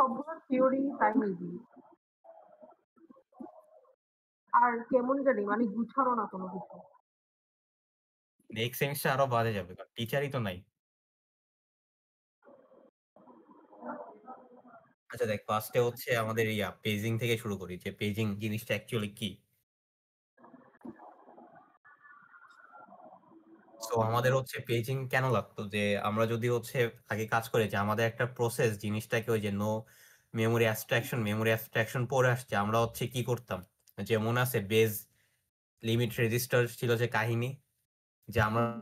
সবগুলো থিওরি তাই মেবি। আর কেমন জানি মানে গুছানো না কোনো কিছু। নেক্সট সেমিস্টার আরো বাজে যাবে। কারণ টিচারই তো নাই। আচ্ছা দেখ, ফার্স্টে হচ্ছে আমাদের পেজিং থেকে শুরু করি যে পেজিং জিনিসটা অ্যাকচুয়ালি কি। সো আমাদের হচ্ছে পেজিং কেন লাগতো যে আমরা যদি হচ্ছে আগে কাজ করে যে আমাদের একটা প্রসেস জিনিসটাকে ওই যে নো মেমোরি অ্যাবস্ট্রাকশন পড়ে আসছে, আমরা হচ্ছে কি করতাম যে মনে আছে বেজ লিমিট রেজিস্টার ছিল যে কাহিনী, যে হুম, হুম।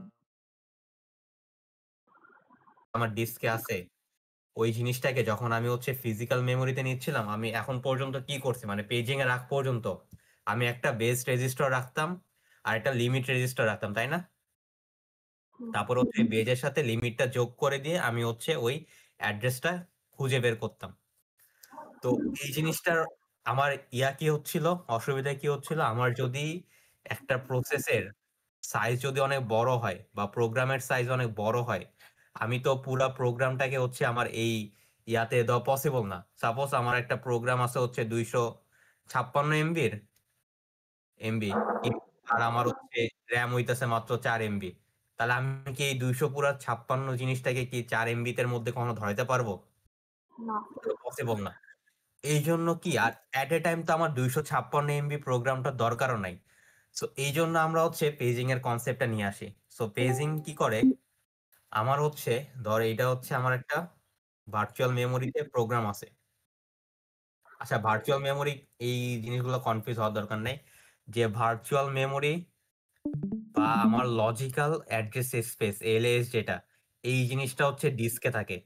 আমার ডিস্কে আছে ওই জিনিসটাকে যখন আমি হচ্ছে ফিজিক্যাল মেমোরিতে নিচ্ছিলাম, আমি এখন পর্যন্ত কি করছি মানে পেজিং এর আগ পর্যন্ত আমি একটা বেস রেজিস্টার রাখতাম আর একটা লিমিট রেজিস্টার রাখতাম, তাই না? হুম। তারপর হচ্ছে বেজের সাথে লিমিটটা যোগ করে দিয়ে আমি হচ্ছে ওই অ্যাড্রেসটা খুঁজে বের করতাম। তো এই জিনিসটার আমার কি হচ্ছিল, অসুবিধা কি হচ্ছিল, আমার যদি একটা প্রসেসের সাইজ যদি অনেক বড় হয় বা প্রোগ্রামের সাইজ অনেক বড় হয়, আমি তো পুরা প্রোগ্রামটাকে হচ্ছে আমার এই দেওয়া পসিবল না। সাপোজ আমার একটা প্রোগ্রাম আছে হচ্ছে 256 এমবি, আর আমার হচ্ছে র্যাম হইতেছে মাত্র 4 এমবি। তাহলে আমি কি এই 256 জিনিসটাকে কি 4 এমবিতে মধ্যে কখনো ধরাইতে পারবো? না। পসিবল না। এই জন্য কি আর এট এ টাইম তো আমার 256 এমবি প্রোগ্রামটা দরকারও নাই। সো এই জন্য আমরা হচ্ছে পেজিং এর কনসেপ্টটা নিয়ে আসি। সো পেজিং কি করে, আমার হচ্ছে ধর এইটা হচ্ছে আমার একটা ভার্চুয়াল মেমোরিতে প্রোগ্রাম আছে। আচ্ছা, ভার্চুয়াল মেমোরি এই জিনিসগুলো কনফিউজ হওয়ার দরকার নেই। যে ভার্চুয়াল মেমোরি বা আমার লজিক্যাল অ্যাড্রেস স্পেস এলএএস যেটা, এই জিনিসটা হচ্ছে ডিস্কে থাকে।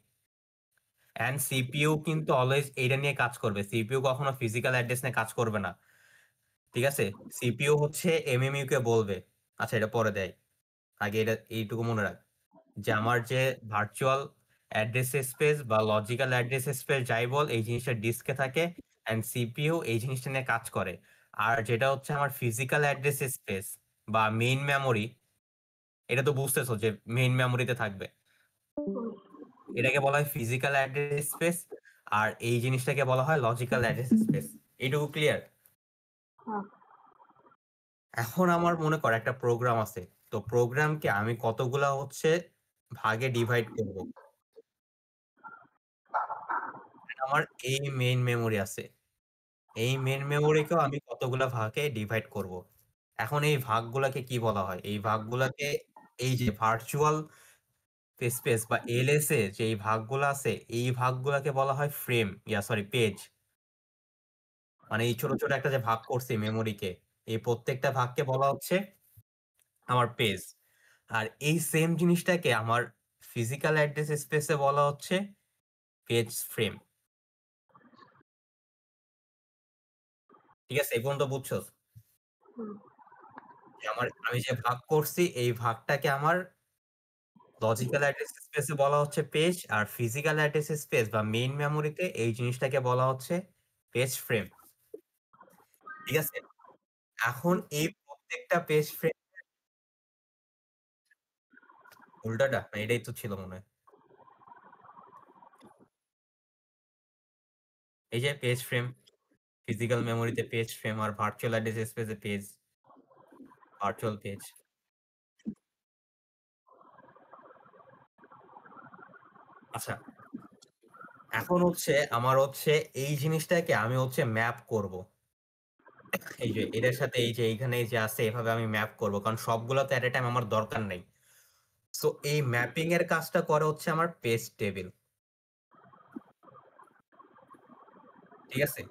অ্যান্ড সিপিইউ কিন্তু অলওয়েজ এইটা নিয়ে কাজ করবে, সিপিইউ কখনো ফিজিক্যাল অ্যাড্রেস নিয়ে কাজ করবে না। ঠিক আছে, সিপিইউ হচ্ছে এমএমইউ কে বলবে। আচ্ছা, এটা পরে দেয়, আগে এটা এইটুকু মনে রাখ যে আমার যে ভার্চুয়াল অ্যাড্রেস স্পেস বা লজিক্যাল অ্যাড্রেস স্পেস যাই বল, এই জিনিসটা ডিস্কে থাকে অ্যান্ড সিপিইউ এই জিনিসটা নিয়ে কাজ করে। আর যেটা হচ্ছে আমার ফিজিক্যাল অ্যাড্রেস স্পেস বা মেইন মেমোরি, এটা তো বুঝতেছো যে মেইন মেমোরিতে থাকবে, হুম। এটাকে বলা হয় ফিজিক্যাল অ্যাড্রেস স্পেস। আর এই জিনিসটাকে বলা হয় লজিক্যাল অ্যাড্রেস স্পেস। এইটুকু ক্লিয়ার? হ্যাঁ। এখন আমার মনে কর একটা প্রোগ্রাম আছে, তো প্রোগ্রামকে আমি কতগুলা হচ্ছে ভাগে ডিভাইড করব। আমার এই মেইন মেমোরি আছে, এই মেইন মেমোরিকেও আমি কতগুলা ভাগে ডিভাইড করব। এখন এই ভাগগুলাকে কি বলা হয়, এই ভাগগুলাকে এই যে ভার্চুয়াল স্পেস বা এলএস এ যে এই ভাগগুলো আছে, এই ভাগগুলাকে বলা হয় ফ্রেম, সরি পেজ। মানে এই ছোট ছোট একটা যে ভাগ করছি মেমোরিকে, এই প্রত্যেকটা ভাগকে বলা হচ্ছে আমার পেজ। আর এই সেম জিনিসটাকে আমার ফিজিক্যাল অ্যাড্রেস স্পেসে বলা হচ্ছে পেজ ফ্রেম। ঠিক আছে, এই পর্যন্ত বুঝছো? হুম। যে আমি যে ভাগ করছি এই ভাগটাকে আমার লজিক্যাল অ্যাড্রেস স্পেসে বলা হচ্ছে পেজ, আর ফিজিক্যাল অ্যাড্রেস স্পেস বা মেইন মেমোরিতে এই জিনিসটাকে বলা হচ্ছে পেজ ফ্রেম। ঠিক আছে, এখন এই প্রত্যেকটা পেজ ফ্রেম উল্টাটা না, এটাই তো ছিল মনে হয়। এই যে পেজ ফ্রেম, ফিজিক্যাল মেমোরিতে পেজ ফ্রেম আর ভার্চুয়াল অ্যাড্রেস স্পেসে পেজ, ভার্চুয়াল পেজ। আচ্ছা, এখন হচ্ছে আমার হচ্ছে এই জিনিসটাকে আমি হচ্ছে ম্যাপ করব। এই যে এটার সাথে এই যে এইখানে এই যে আছে এভাবে আমি ম্যাপ করব, কারণ সবগুলো তো এট এ টাইম আমার দরকার নেই। সো এই ম্যাপিং এর কাজটা করে হচ্ছে আমার পেজ টেবিল। ঠিক আছে,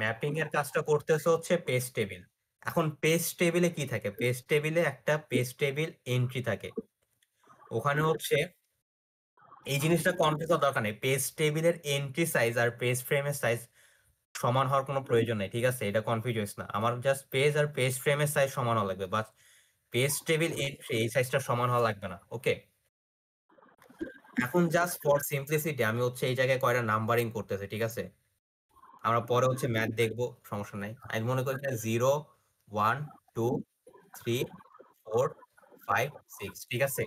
ম্যাপিং এর কাজটা করতেছে হচ্ছে পেজ টেবিল। এখন পেজ টেবিলে কি থাকে, পেজ টেবিলে একটা পেজ টেবিল এন্ট্রি থাকে। ওখানে হচ্ছে এই জিনিসটা কনফিউজ হওয়ার দরকার নেই, পেজ টেবিলের এন্ট্রি সাইজ আর পেজ ফ্রেমের সাইজ সমান হওয়ার কোনো প্রয়োজন নেই। ঠিক আছে, এটা কনফিউজ হইস না, আমার জাস্ট পেজ আর পেজ ফ্রেমের সাইজ সমান হওয়া লাগবে, বাস পেজ টেবিল এন্ট্রি এই সাইজটা সমান হওয়া লাগবে না। ওকে, এখন জাস্ট ফর সিম্পলিসিটি আমি হচ্ছে এই জায়গায় কয়টা নাম্বারিং করতেছে। ঠিক আছে, আমরা পরে হচ্ছে ম্যাথ দেখবো, সমস্যা নাই। আমি মনে করি 0 1 2 3 4 5 6। ঠিক আছে,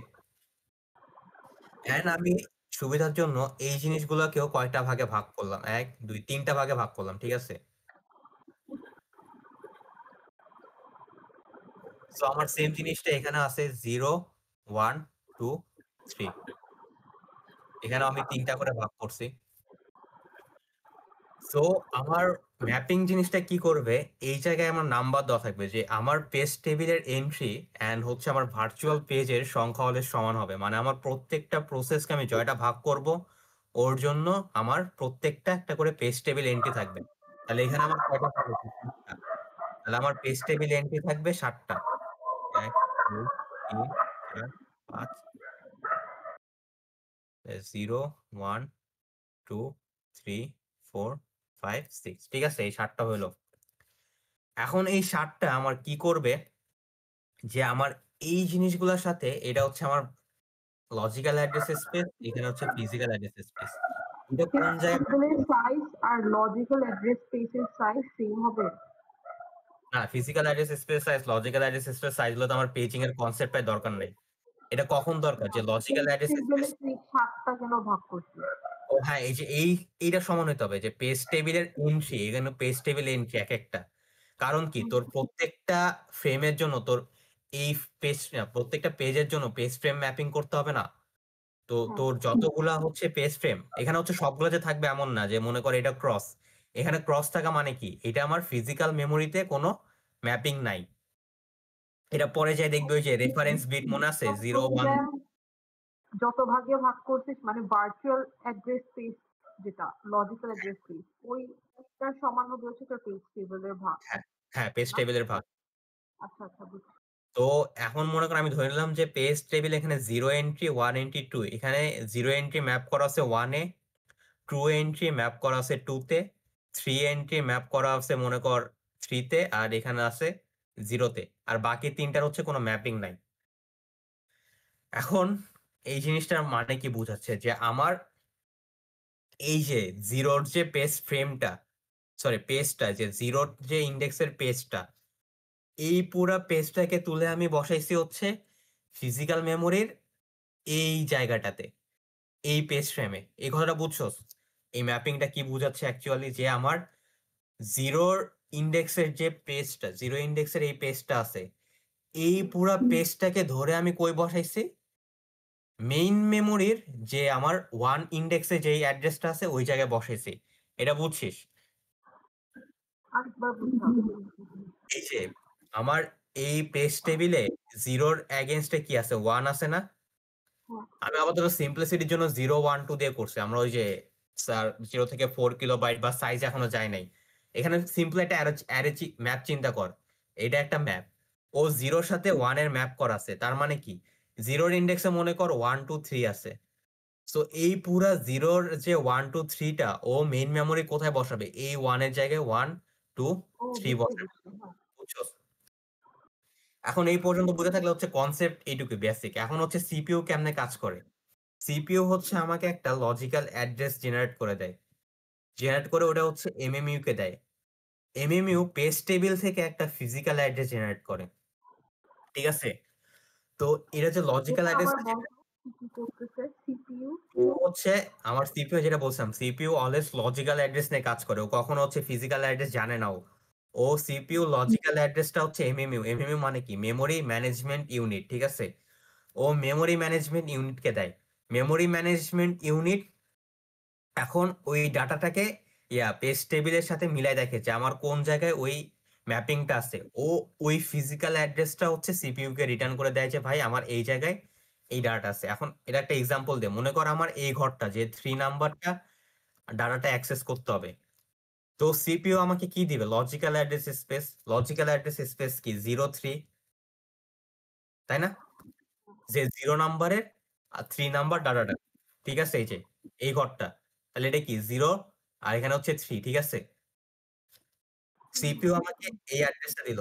এন্ড আমি সুবিধার জন্য এই জিনিসগুলোকেও কয়টা ভাগে ভাগ করলাম? ১, ২, ৩ টা ভাগে ভাগ করলাম। ঠিক আছে? সো আমার সেম জিনিসটা এখানে আছে 0, 1, 2, 3 এখানেও আমি ৩ টা করে ভাগ করছি। সো আমার ম্যাপিং জিনিসটা কি করবে? এই জায়গায় আমার নাম্বার দেওয়া থাকবে যে আমার পেজ টেবিলের এন্ট্রি অ্যান্ড হচ্ছে আমার ভার্চুয়াল পেজের সংখ্যা হলে সমান হবে। মানে আমার প্রত্যেকটা প্রসেসকে আমি জয়টা ভাগ করব, ওর জন্য আমার প্রত্যেকটা একটা করে পেজ টেবিল এন্ট্রি থাকবে। তাহলে এখানে আমার কয়টা থাকবে? ৭ টা। তাহলে আমার পেজ টেবিল এন্ট্রি থাকবে ৭ টা। ১, ২, ৩, ৪, ৫, 0, 1, 2, 3, 4, 5, 6 ঠিক আছে? এই ৭ টা হইল। এখন এই ৭ টা আমার কি করবে? যে আমার এই জিনিসগুলার সাথে এটা হচ্ছে আমার লজিক্যাল অ্যাড্রেস স্পেস, এখানে হচ্ছে ফিজিক্যাল অ্যাড্রেস স্পেস। এটা কোন জায়গায় টেবিলের সাইজ আর লজিক্যাল অ্যাড্রেস স্পেসের সাইজ সেম হবে? না, physical address space size, logical address space size গুলো তো আমার পেজিং এর কনসেপ্টটাই দরকার নেই। এটা কখন দরকার? যে লজিক্যাল পেজ অ্যাড্রেস টেবিলে স্পেস তুই ৭টা কেন ভাগ করছিস? ও হ্যাঁ, এই যে এইটা সমান হইতে হবে যে পেজ টেবিলের এন্ট্রি, এখানে পেজ টেবিল এন্ট্রি একেকটা। কারণ কি? তোর প্রত্যেকটা ফ্রেমের জন্য তোর এই পেজ প্রত্যেকটা পেজের জন্য পেজ ফ্রেম ম্যাপিং করতে হবে না? তো হ্যাঁ। তোর যতগুলা হচ্ছে পেজ ফ্রেম, এখানে হচ্ছে সবগুলা যে থাকবে এমন না যে মনে কর এটা ক্রস। এখানে ক্রস থাকা মানে কি? এটা আমার ফিজিক্যাল মেমোরিতে কোনো ম্যাপিং নাই। এটা পরে যাই দেখবে ওই যে রেফারেন্স বিট মনে আছে? 0, 1 প্রোগ্রাম যত ভাগে ভাগ করছিস মানে ভার্চুয়াল অ্যাড্রেস স্পেস যেটা লজিক্যাল অ্যাড্রেস স্পেস ওইটার সমান হবে হচ্ছে তোর পেজ টেবিলের ভাগ, হ্যাঁ, হ্যাঁ পেজ না? টেবিলের ভাগ। আচ্ছা আচ্ছা বুঝছি। তো এখন মনে করো আমি ধরে নিলাম যে পেজ টেবিল এখানে 0 এন্ট্রি, 1 এন্ট্রি, 2 এখানে 0 এন্ট্রি ম্যাপ করা আছে 1 এ, 2 এন্ট্রি ম্যাপ করা আছে 2 তে, 3 এন্ট্রি ম্যাপ করা আছে মনে কর 3 তে, আর এখানে আছে 0 তে। আর বাকি ৩ টার হচ্ছে কোনো ম্যাপিং নাই। এখন এই জিনিসটার মানে কি বুঝাচ্ছে? যে আমার এই যে 0 র যে পেজ ফ্রেমটা, সরি পেজটা যে 0 র যে ইনডেক্সের পেজটা, এই পুরা পেজটাকে তুলে আমি বসাইছি হচ্ছে ফিজিক্যাল মেমোরির এই জায়গাটাতে। এই পেজ ফ্রেমে। এই কথাটা বুঝছস? এই ম্যাপিংটা কি বুঝাচ্ছে অ্যাকচুয়ালি? যে আমার 0 র ইনডেক্সের যে পেজটা, 0 ইনডেক্সের এই পেজটা আছে। এই পুরা পেজটাকে ধরে আমি কই বসাইছি? মেইন মেমোরির যে আমার 1 ইনডেক্সে যেই অ্যাড্রেসটা আছে ওই জায়গায় বসাইছি। এটা বুঝছিস? আরেকবার বুঝলাম। এই যে আমার এই পেজ টেবিলে 0 র এগেইনস্ট এ কি আছে? 1 আছে না? হ্যাঁ। আমি আপাতত সিম্পলিসিটির জন্য 0, 1, 2 দিয়ে করছি। আমরা ওই যে স্যার 0 থেকে 4 কিলোবাইট বা সাইজ এখনো যায় নাই। এখানে সিম্পল একটা অ্যারে ম্যাপ চিন্তা কর। এটা একটা ম্যাপ। ও 0 র সাথে 1 এর ম্যাপ করা আছে। তার মানে কি? 0 র ইনডেক্সে মনে কর 1, 2, 3 আছে। সো এই পুরা 0 র যে 1, 2, 3 টা ও মেইন মেমোরি কোথায় বসাবে? এই 1 এর জায়গায় 1, 2, ও 3 বুঝতে বসাবে। বুঝছি, হ্যাঁ। বুঝছস? এখন এই পর্যন্ত বুঝে থাকলে হচ্ছে কনসেপ্ট এইটুকুই বেসিক। এখন হচ্ছে সিপিইউ কেমনে কাজ করে? সিপিইউ হচ্ছে আমাকে একটা লজিক্যাল অ্যাড্রেস জেনারেট করে দেয়। জেনারেট করে ওটা হচ্ছে এমএমইউ কে দেয়। এমএমইউ পেজ টেবিল থেকে একটা ফিজিক্যাল অ্যাড্রেস জেনারেট করে। ঠিক আছে? তো এটা যে লজিক্যাল এটা অ্যাড্রেস আবার বলতো কি কি করতেছে সিপিইউ? ও হচ্ছে আমার সিপিইউ যেটা বলছিলাম, সিপিইউ অলওয়েজ লজিক্যাল অ্যাড্রেস নিয়ে কাজ করে। ও কখনো হচ্ছে ফিজিক্যাল অ্যাড্রেস জানে না ও। ও সিপিইউ লজিক্যাল অ্যাড্রেসটা হচ্ছে এমএমইউ। এমএমইউ মানে কি? Memory management unit. ঠিক আছে? ও মেমোরি ম্যানেজমেন্ট ইউনিটকে দেয়। মেমোরি ম্যানেজমেন্ট ইউনিট এখন ওই ডাটাটাকে পেজ টেবিলের সাথে মিলাই দেখে যে আমার কোন জায়গায় ওই ম্যাপিংটা আছে। ও ওই ফিজিক্যাল অ্যাড্রেসটা হচ্ছে সিপিইউ কে রিটার্ন করে দেয় যে ভাই আমার এই জায়গায় এই ডাটা আছে। এখন এটা একটা এক্সাম্পল দে। মনে কর আমার এই ঘরটা যে 3 নাম্বারটা ডাটাটা অ্যাক্সেস করতে হবে। তো সিপিইউ আমাকে কি দিবে? Logical address space. Logical address space কি? 03 তাই না? যে 0 নাম্বারের 3 নাম্বার ডাটাটা। ঠিক আছে? এই যে এই ঘরটা। তাহলে এটা কি? 0 আর এখানে হচ্ছে 3 ঠিক আছে? সিপিইউ আমাকে এই অ্যাড্রেসটা দিল।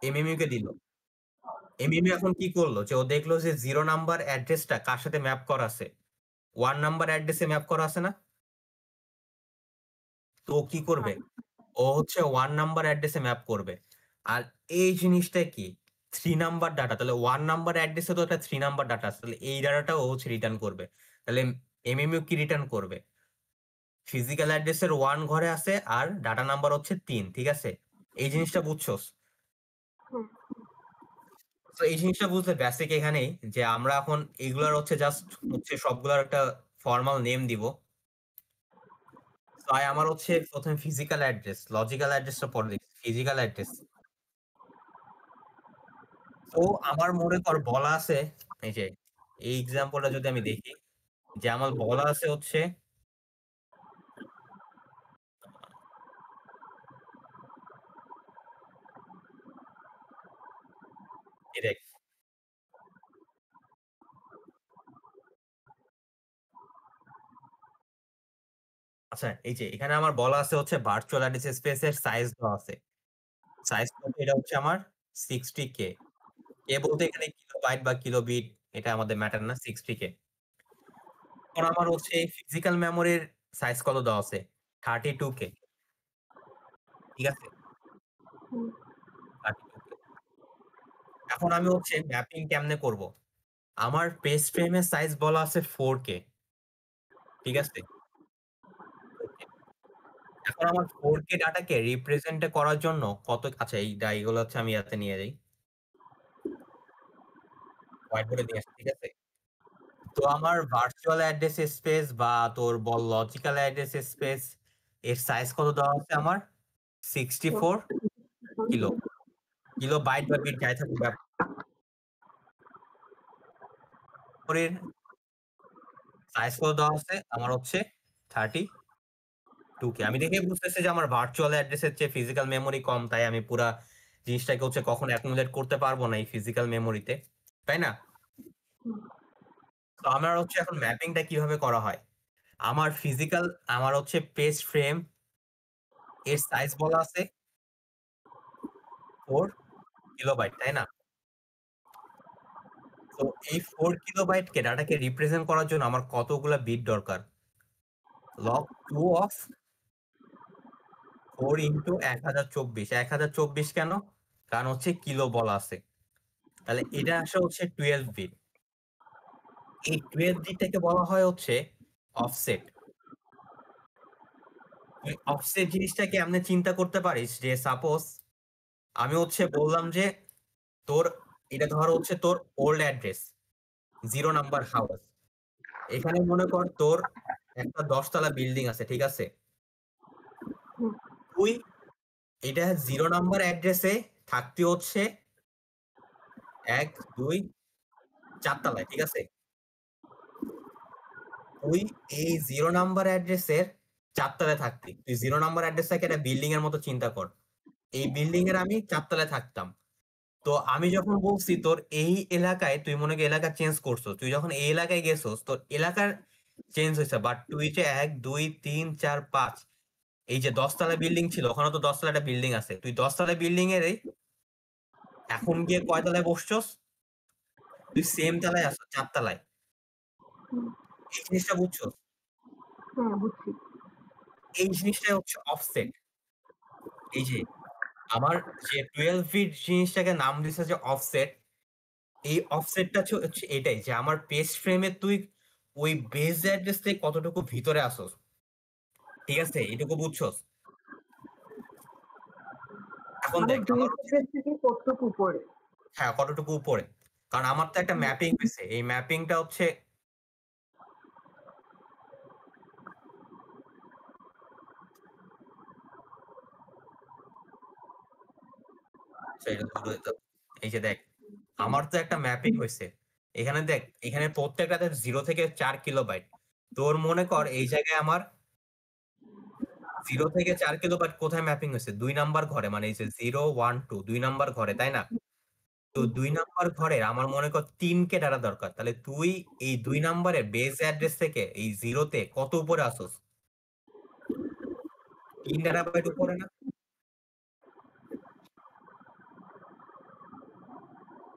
এমএমইউ কে দিল। এমএমইউ এখন কি করলো? যে ও দেখলো যে 0 নাম্বার অ্যাড্রেসটা কার সাথে ম্যাপ করা আছে? 1 নাম্বার অ্যাড্রেসে ম্যাপ করা আছে না? তো ও কি করবে? ও হচ্ছে 1 নাম্বার অ্যাড্রেসে ম্যাপ করবে। আর এই জিনিসটা কি? 3 নাম্বার ডাটা। তাহলে 1 নাম্বার অ্যাড্রেসে তো একটা 3 নাম্বার ডাটা আছে। তাহলে এই ডাটাটা ও হচ্ছে রিটার্ন করবে। তাহলে এমএমইউ কি রিটার্ন করবে? ফিজিক্যাল অ্যাড্রেসের 1 ঘরে আছে আর ডাটা নাম্বার হচ্ছে 3, ঠিক আছে? এই জিনিসটা বুঝছোস? হুম, তো এই জিনিসটা বুঝতে বেসিক এখানেই যে আমরা এখন এগুলার হচ্ছে জাস্ট হচ্ছে সবগুলার একটা ফর্মাল নেম দিব। তাই আমার হচ্ছে ১ম এ ফিজিক্যাল অ্যাড্রেস, লজিক্যাল অ্যাড্রেসটা পরে দেখছি। Physical address. তো আমার মনে কর বলা আছে এই যে এই এক্সাম্পলটা যদি আমি দেখি যে আমার বলা আছে হচ্ছে ডিরেক্ট। আচ্ছা এই যে এখানে আমার বলা আছে হচ্ছে ভার্চুয়াল অ্যাড্রেস স্পেসের সাইজ দেওয়া আছে। সাইজ কত? এটা হচ্ছে আমার 60K। কে বলতে এখানে কিলোবাইট বা কিলোবিট এটা আমাদের ম্যাটার না, 60K। এখন আমার হচ্ছে ফিজিক্যাল মেমোরির সাইজ কত দেওয়া আছে? 32K, ঠিক আছে? হুম, 32K। এখন আমি হচ্ছে ম্যাপিং কেমনে করব? আমার পেজ ফ্রেমের সাইজ বলা আছে 4K, ঠিক আছে? 4K। এখন আমার 4K ডাটাকে রিপ্রেজেন্ট করার জন্য কত আচ্ছা এইগুলো হচ্ছে আমি ইয়াতে নিয়ে যাই। হোয়াইট বোর্ডে নিয়ে আসি, ঠিক আছে? তো আমার ভার্চুয়াল অ্যাড্রেস স্পেস বা তোর বল লজিক্যাল অ্যাড্রেস স্পেস এর সাইজ কত দেওয়া আছে আমার? 64 কিলো। কিলোবাইট বা বিট যাই থাকুক মেমোরির সাইজ কত দেওয়া আছে? আমার হচ্ছে 32K। আমি দেখেই বুঝতেছি যে আমার ভার্চুয়াল অ্যাড্রেসের চেয়ে ফিজিক্যাল মেমোরি কম, তাই আমি পুরা জিনিসটাকে হচ্ছে কখনো অ্যাকুমুলেট করতে পারবো না এই ফিজিক্যাল মেমোরিতে। তাই না? হুম, তো আমার হচ্ছে এখন ম্যাপিংটা কিভাবে করা হয়? আমার ফিজিক্যাল আমার হচ্ছে পেজ ফ্রেম এর সাইজ বলা আছে 4 কিলোবাইট, তাই না? তো এই 4 কিলোবাইটকে ডাটাকে রিপ্রেজেন্ট করার জন্য আমার কতগুলা বিট দরকার? log 2 of 4 into 1024। 1024 কেন? কারণ হচ্ছে কিলো বলা আছে। তাহলে এটা আসে হচ্ছে 12 বিট। এই 12 বিটটাকে বলা হয় হচ্ছে অফসেট। তুই অফসেট জিনিসটা কেমনে চিন্তা করতে পারিস যে সাপোজ আমি হচ্ছে বললাম যে তোর এটা ধর হচ্ছে তোর ওল্ড অ্যাড্রেস 0 নাম্বার হাউস। এখানে মনে কর তোর একটা ১০ তলা বিল্ডিং আছে, ঠিক আছে? হুম, তুই এটা 0 নাম্বার অ্যাড্রেসে থাকতি হচ্ছে ১, ২, ৪ তলায়, ঠিক আছে? তুই এই 0 নাম্বার অ্যাড্রেসের ৪ তলায় থাকতি। তুই 0 নাম্বার অ্যাড্রেসটাকে একটা বিল্ডিং এর মতো চিন্তা কর। এই বিল্ডিং এর আমি ৪ তলায় থাকতাম। তো আমি যখন বলছি তোর এই এলাকায় তুই মনে কর এলাকা চেঞ্জ করছস। তুই যখন এই এলাকায় গেছস তোর এলাকার চেঞ্জ হইছে। বাট তুই যে ১, ২, ৩, ৪, ৫ এই যে ১০ তলা বিল্ডিং ছিল ওখানে তো ১০ তলা একটা বিল্ডিং আছে। তুই ১০ তলা বিল্ডিং এর এখন গিয়ে কয় তলায় বসছস? তুই সেম তলায় আসছস, ৪ তলায়। হুম, এই জিনিসটা বুঝছস? হ্যাঁ, বুঝছি। এই জিনিসটাই হচ্ছে অফসেট। এই যে আমার যে 12 ফিট জিনিসটাকে নাম দিছে যে অফসেট, এই অফসেটটা হচ্ছে এটাই যে আমার পেজ ফ্রেমে তুই ওই বেস অ্যাড্রেস থেকে কতটুকু ভিতরে আসোস। ঠিক আছে? এটুকু বুঝছস? এখন মানে দেখ আমার বেস হচ্ছে অ্যাড্রেস থেকে কতটুকু উপরে? হ্যাঁ, কতটুকু উপরে। কারণ আমার তো একটা হুম, ম্যাপিং হইছে। এই ম্যাপিংটা হচ্ছে আচ্ছা এটা দূর হয়ে যাবে। এই যে দেখ, আমার তো একটা ম্যাপিং হইছে। এখানে দেখ, এখানে প্রত্যেকটাতে 0 থেকে ৪ কিলোবাইট। তোর মনে কর এই জায়গায় আমার 0 থেকে ৪ কিলোবাইট কোথায় ম্যাপিং হইছে? ২ নাম্বার ঘরে মানে এই যে 0, 1, 2 ২ নাম্বার ঘরে, তাই না? তো হুম, ২ নাম্বার ঘরের আমার মনে কর ৩K ডাটা দরকার। তাহলে তুই এই ২ নাম্বারের বেস অ্যাড্রেস থেকে এই 0 তে কত উপরে আসোস? ৩ টেরাবাইট উপরে না?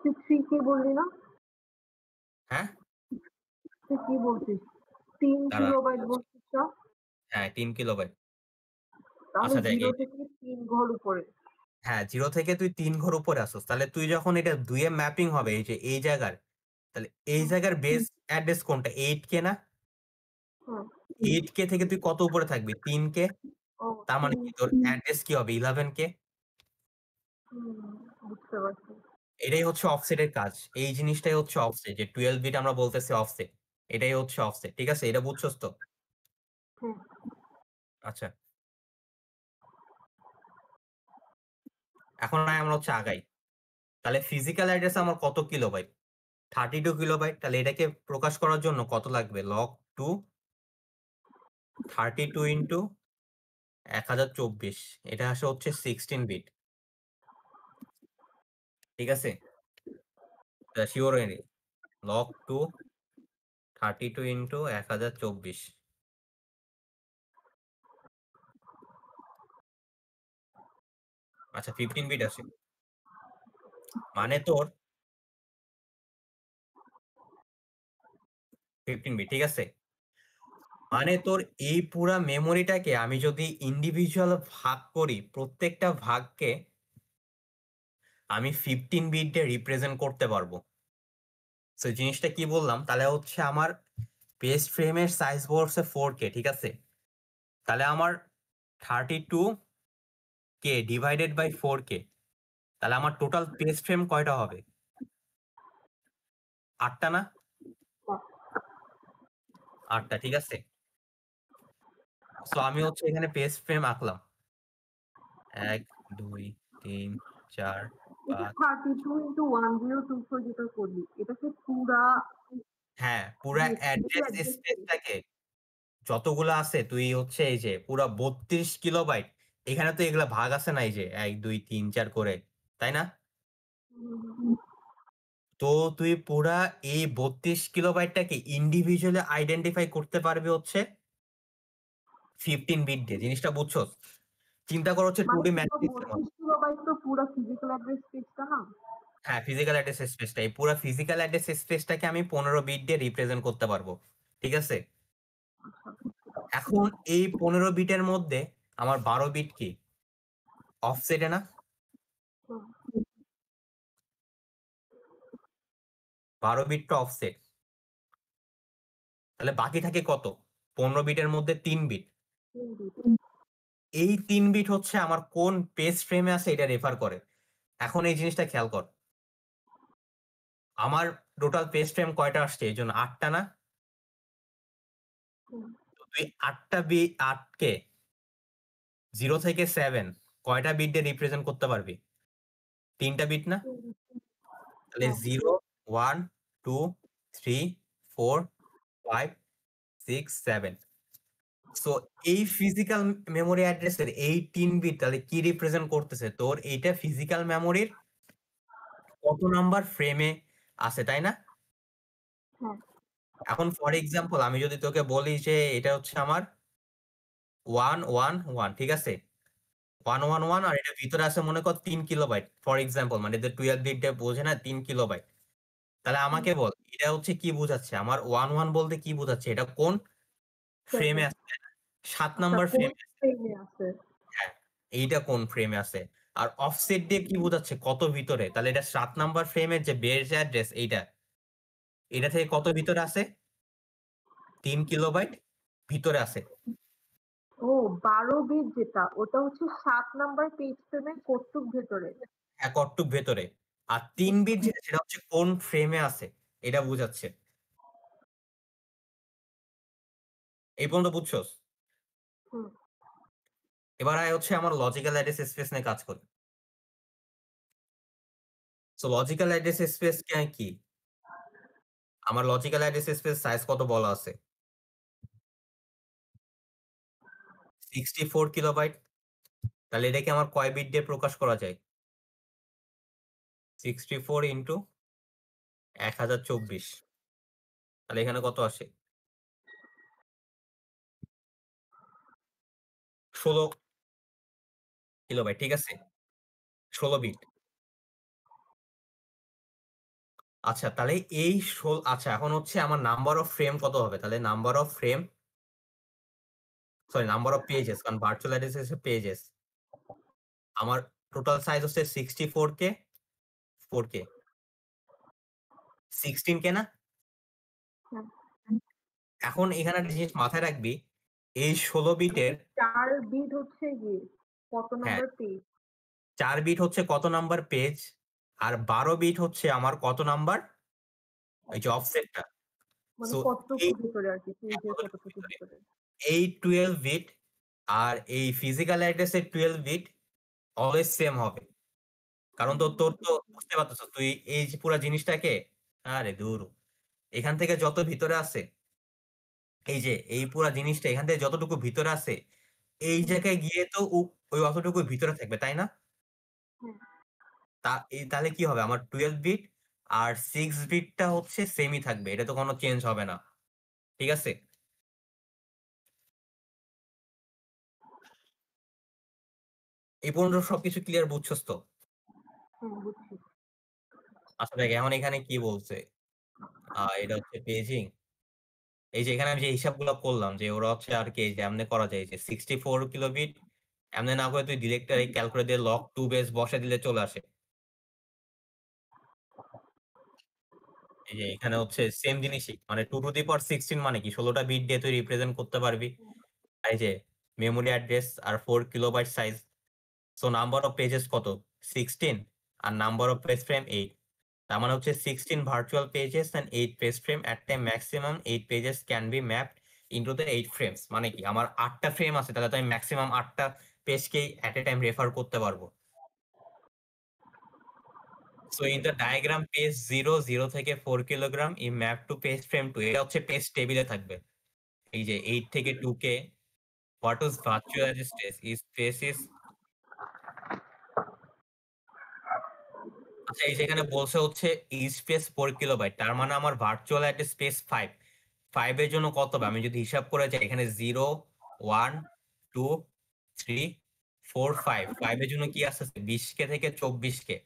তুই 3 কে বললি না? হ্যাঁ? তুই কি বলছিস? ৩ দাঁড়া আমি কিলোবাইট বলছি। বলছিস না? হ্যাঁ, ৩ কিলোবাইট। তাহলে আচ্ছা দেখ 0 এই যে থেকে ৩ ঘর উপরে। হ্যাঁ, 0 থেকে তুই ৩ ঘর উপরে আসোস। তাহলে তুই যখন এটা ২ এ ম্যাপিং হবে এই যে এই জায়গার, তাহলে এই হুম, জায়গার বেস অ্যাড্রেস কোনটা? 8K না? হুম। 8K থেকে তুই কত উপরে থাকবি? 3K? ও তার মানে 3 কি তোর অ্যাড্রেস কি হবে? 11K? হুম, বুঝতে পারছি। এটাই হচ্ছে অফসেটের কাজ। এই জিনিসটাই হচ্ছে অফসেট। যে 12 বিট আমরা বলতেছি অফসেট। এটাই হচ্ছে অফসেট। ঠিক আছে? এটা বুঝছস তো? হুম, আচ্ছা। এখন আয় আমরা হচ্ছে আগাই। তাহলে ফিজিক্যাল অ্যাড্রেস আমার কত কিলোবাইট? 32 কিলোবাইট। তাহলে এটাকে প্রকাশ করার জন্য কত লাগবে? log 2 32 ইনটু 1024 এটা আসে হচ্ছে 16 বিট। ঠিক আছে? শিওর হয়ে নে। log 2 32 ইনটু 1024 আচ্ছা 15 বিট আসে। মানে তোর 15 বিট। ঠিক আছে? মানে তোর এই পুরা মেমোরিটাকে আমি যদি ইন্ডিভিজুয়াল ভাগ করি, প্রত্যেকটা ভাগকে আমি 15 বিট দিয়ে রিপ্রেজেন্ট করতে পারবো। সো জিনিসটা কি বললাম? তাহলে হচ্ছে আমার পেজ ফ্রেমের সাইজ পড়ছে 4K, ঠিক আছে? তাহলে আমার 32K ডিভাইডেড বাই 4K তাহলে আমার টোটাল পেজ ফ্রেম কয়টা হবে? ৮ টা না? ৮ টা, ঠিক আছে? সো আমি হচ্ছে এখানে পেজ ফ্রেম আঁকলাম। ১, ২, ৩, ৪, এটা ৫ 32 ইনটু 1024 যেটা করলি, এটাকে পুরা হ্যাঁ, পুরা অ্যাড্রেস অ্যাড্রেস পেজ। স্পেসটাকে যতগুলা আছে তুই হচ্ছে এই যে পুরা ৩২ কিলোবাইট এখানে তো এগুলা ভাগ আছে না এই যে ১, ২, ৩, ৪ করে। তাই না? হুম, তো তুই পুরা এই ৩২ কিলোবাইটটাকে ইন্ডিভিজুয়ালি আইডেন্টিফাই করতে পারবি হচ্ছে 15 বিট দিয়ে। জিনিসটা বুঝছস? চিন্তা কর হচ্ছে মানে 2D পুরো ম্যাট্রিক্স এর মতো। 32 কিলোবাইট তো পুরো ফিজিক্যাল অ্যাড্রেস পেজটা না? হ্যাঁ, ফিজিক্যাল অ্যাড্রেস স্পেসটা। এই পুরা ফিজিক্যাল অ্যাড্রেস স্পেসটাকে আমি ১৫ বিট দিয়ে রিপ্রেজেন্ট করতে পারবো। ঠিক আছে? আচ্ছা। এখন এই ১৫ বিটের মধ্যে আমার ১২ বিট কি? অফসেটে না? হুম, ১২ বিটটা অফসেট। তাহলে বাকি থাকে কত? ১৫ বিটের মধ্যে ৩ বিট। 3 বিট। এই ৩ বিট হচ্ছে আমার কোন পেজ ফ্রেমে আছে এটা রেফার করে। এখন এই জিনিসটা খেয়াল কর। আমার টোটাল পেজ ফ্রেম কয়টা আসছে? এইজন্য ৮ টা না? হুম, তো তুই ৮ টা ৮ কে 0 থেকে 7 কয়টা বিট দিয়ে রিপ্রেজেন্ট করতে পারবি? ৩ টা বিট না? 3 বিট। তাহলে হ্যাঁ। 0, 1, 2, 3, 4, 5, 6, 7 সো এই ফিজিক্যাল মেমোরি অ্যাড্রেসের এই ৩ বিট তাহলে কি রিপ্রেজেন্ট করতেছে? তোর এইটা ফিজিক্যাল মেমোরির কত নাম্বার ফ্রেমে আছে, তাই না? হ্যাঁ। এখন ফর এক্সাম্পল আমি যদি তোকে বলি যে এটা হচ্ছে আমার 111 ঠিক আছে? 111 আর এটার ভিতরে আছে মনে কর ৩ কিলোবাইট। ফর এক্সাম্পল মানে এদের 12 বিট দিয়ে বোঝে না ৩ কিলোবাইট। তাহলে হুম, আমাকে বল এটা হচ্ছে কি বোঝাচ্ছে? আমার 11 বলতে কি বোঝাচ্ছে? এটা কোন ফ্রেমে 7। আছে, তাই না? ৭ আচ্ছা, নাম্বার কোন ফ্রেমে আছে। ফ্রেমে আছে? হ্যাঁ, এইটা কোন ফ্রেমে আছে। আর অফসেট দিয়ে কি বোঝাচ্ছে? কত ভিতরে। তাহলে এটা ৭ নাম্বার ফ্রেমের যে বেস অ্যাড্রেস এইটা, এটা থেকে কত ভিতরে আছে? ৩ কিলোবাইট ভিতরে আছে। ও 12 বিট যেটা, ওটা হচ্ছে 7 নাম্বার পেজ ফ্রেমের কতটুক ভেতরে? হ্যাঁ, কটটুক ভেতরে। আর ৩ বুঝতে বিট পারছি। যেটা সেটা হচ্ছে কোন ফ্রেমে আছে এটা বুঝাচ্ছে। এই পর্যন্ত বুঝছস? হুম, এবার আয় হচ্ছে আমার লজিক্যাল অ্যাড্রেস স্পেস নিয়ে কাজ করি। সো লজিক্যাল অ্যাড্রেস স্পেস কি? আমার লজিক্যাল অ্যাড্রেস স্পেস সাইজ কত বলা আছে? 64 কিলোবাইট। তাহলে এটাকে আমার কয় বিট দিয়ে প্রকাশ করা যায়? 64 ইনটু 1024 তাহলে এখানে কত আসে? ১৬ কিলোবাইট, ঠিক আছে? ১৬ বিট। আচ্ছা তাহলে এই আচ্ছা এখন হচ্ছে আমার নাম্বার অফ ফ্রেম কত হবে? তাহলে number of frame sorry number of pages কারণ ভার্চুয়াল অ্যাড্রেস হচ্ছে পেজেস। আমার টোটাল সাইজ হচ্ছে 64 কে 4 কে 16 কে না? হ্যাঁ। এখন এখানে একটা জিনিস মাথায় রাখবি, এই 16 বিটের 4 বিট হচ্ছে গিয়ে কত হ্যাঁ, নাম্বার পেজ? 4 বিট হচ্ছে কত নাম্বার পেজ, আর 12 বিট হচ্ছে আমার কত নাম্বার এই যে অফসেটটা। মানে সো কতটুকু এই ভিতরে আর কি, পেজের কতটুকু কতটুকু ভিতরে? ভিতরে? এই 12 বিট আর এই ফিজিক্যাল অ্যাড্রেসের 12 বিট অলওয়েজ সেম হবে। কারণ তোর তো বুঝতে পারতেছ তুই এই যে পুরা জিনিসটাকে, আরে দূর, এখান থেকে যত ভিতরে আছে, এই যে এই পুরা জিনিসটা এখান থেকে যতটুকু ভিতরে আছে, এই জায়গায় গিয়ে তো ওই অতটুকু ভিতরে থাকবে, তাই না? হ্যাঁ। তাহলে কি হবে, আমার 12 বিট আর 6 বিটটা হচ্ছে সেমই থাকবে, এটা তো কোনো চেঞ্জ হবে না। ঠিক আছে? এই পর্যন্ত সবকিছু ক্লিয়ার বুঝছস তো? হ্যাঁ, বুঝছি। আচ্ছা দেখ, এখন এখানে কি বলছে, এটা হচ্ছে পেজিং। এই যে এখানে আমি যে হিসাবগুলো করলাম, যে ওরা হচ্ছে আর কি, যে এমনি করা যায় যে 64 কিলোবিট, এমনি না করে তুই ডিরেক্টর ক্যালকুলেট দিয়ে লগ 2 বেস বসে দিলে চলে আসে। এই যে এখানে হচ্ছে সেম জিনিসই, মানে 2 টু দি পাওয়ার 16 মানে কি 16টা বিট দিয়ে তুই রিপ্রেজেন্ট করতে পারবি। আর এই যে মেমোরি অ্যাড্রেস আর 4 kilobyte size. So number of pages কত? 16, আর নাম্বার অফ পেজ ফ্রেম 8। তার মানে হচ্ছে 16 virtual pages and 8 page frame. At time maximum 8 pages can be mapped into the 8 frames. মানে কি আমার 8টা ফ্রেম আছে, তাহলে তো আমি ম্যাক্সিমাম 8টা পেজকেই এট এ টাইম রেফার করতে পারবো। So in the diagram page 0 0 থেকে 4 kilogram E map to page frame 2, এটা হচ্ছে পেজ টেবিলে থাকবে। এই যে 8 থেকে 2 কে what is virtual address is space is. আচ্ছা, এই যেখানে বলছে হচ্ছে ই স্পেস 4 কিলোবাইট, তার মানে আমার ভার্চুয়াল অ্যাড্রেস স্পেস 5। 5 এর জন্য কত হবে? আমি যদি হিসাব করে যাই, এখানে 0 1 2 3 4 5, 5 এর জন্য কি আসছে? 20 কে থেকে 24 কে।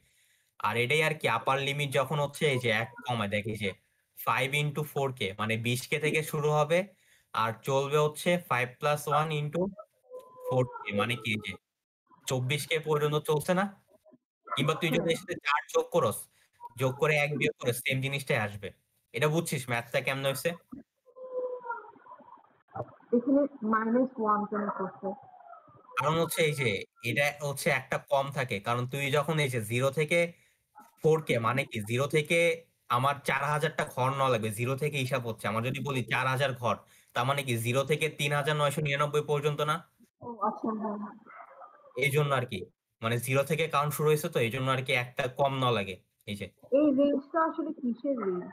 আর এটাই আর কি আপার লিমিট, যখন হচ্ছে এই যে এক কমায় দেখি যে 5 ইন্টু 4 কে, মানে 20 কে থেকে শুরু হবে আর চলবে হচ্ছে 5 প্লাস 1 ইন্টু 4 কে, মানে কি যে 24 কে পর্যন্ত চলছে না? কিংবা তুই যদি হ্যাঁ, এর সাথে 4 যোগ করস, যোগ করে 1 বিয়োগ করে সেম জিনিসটাই আসবে। এটা বুঝছিস ম্যাথটা কেমন হয়েছে? এখানে -1 কেন করছে? কারণ হচ্ছে এই যে এটা হচ্ছে একটা কম থাকে, কারণ তুই যখন এই যে 0 থেকে 4 কে, মানে কি 0 থেকে আমার 4000টা ঘর নেওয়া লাগবে, 0 থেকে হিসাব হচ্ছে। আমার যদি বলি 4000 ঘর, তার মানে কি 0 থেকে 3999 পর্যন্ত না? ও আচ্ছা, হ্যাঁ, হ্যাঁ। এই জন্য আর কি, মানে 0 থেকে কাউন্ট শুরু হয়েছে, তো এই জন্য আর কি একটা কম নেওয়া লাগে। এই যে এই রেঞ্জটা আসলে কিসের রেঞ্জ?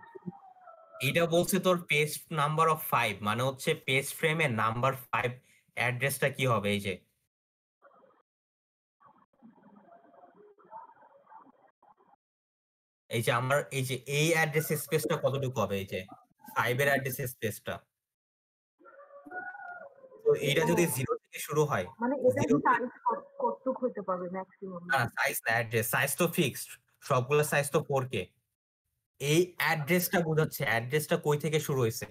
এটা বলছে তোর পেজ নাম্বার অফ 5, মানে হচ্ছে পেজ ফ্রেমের নাম্বার 5 অ্যাড্রেসটা কি হবে। এই যে আমার এই যে এই অ্যাড্রেস স্পেসটা কতটুকু হবে, এই যে 5 এর অ্যাড্রেস স্পেসটা। তো এইটা ও যদি 0 থেকে শুরু হয়, মানে এটার 0 সাইজ কতটুকু হতে পারবে ম্যাক্সিমাম? না, সাইজ না, অ্যাড্রেস। সাইজ তো ফিক্সড, সবগুলো সাইজ তো 4K। এই অ্যাড্রেসটা বোঝাচ্ছে অ্যাড্রেসটা কই থেকে শুরু হয়েছে।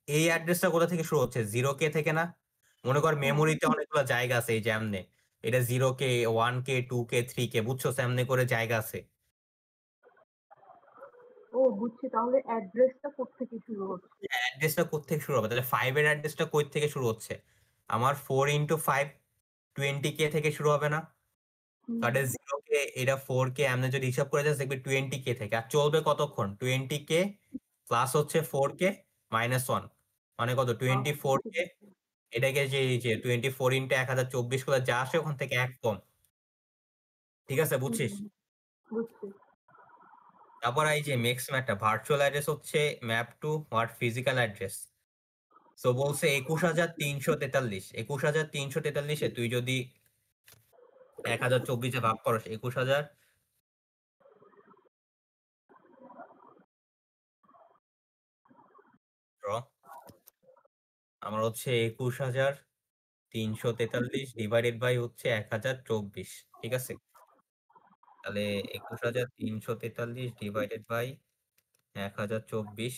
এই অ্যাড্রেসটা কোথা থেকে শুরু হচ্ছে? 0K থেকে না? মনে কর হ্যাঁ। মেমোরিতে অনেকগুলো জায়গা আছে, এই যে এমনে এটা 0K 1K 2K 3K, বুঝছো? এমনি করে জায়গা আছে। ও বুঝছি, তাহলে অ্যাড্রেসটা কোত্থেকে শুরু হচ্ছে? অ্যাড্রেসটা কোত্থেকে শুরু হবে? তাহলে 5 এর অ্যাড্রেসটা কই থেকে শুরু হচ্ছে? আমার 4 ইন্টু 5 20K থেকে শুরু হবে না? হুম। তাহলে 0K, এটা 4K, এমনি যদি হিসাব করে যাস দেখবি 20K থেকে। আর চলবে কতক্ষণ? 20K প্লাস হচ্ছে 4K মাইনাস 1, মানে কত? ঠিক 24K। আছে। এটাকে যে এই যে 24 ইন্টু 1024 করে যা আসে ওখান থেকে এক কম। ঠিক আছে, হুম, বুঝছিস? বুঝছি। তারপর এই যে মেক্স ম্যাটটা ভার্চুয়াল অ্যাড্রেস হচ্ছে map to what physical address. So বলছে 21343, 21343 তুই যদি 1024 ভাগ করস, 21000 আমার হচ্ছে 21343 ডিভাইডেড বাই হচ্ছে 1024। ঠিক আছে, তাহলে 21343 ডিভাইডেড বাই 1024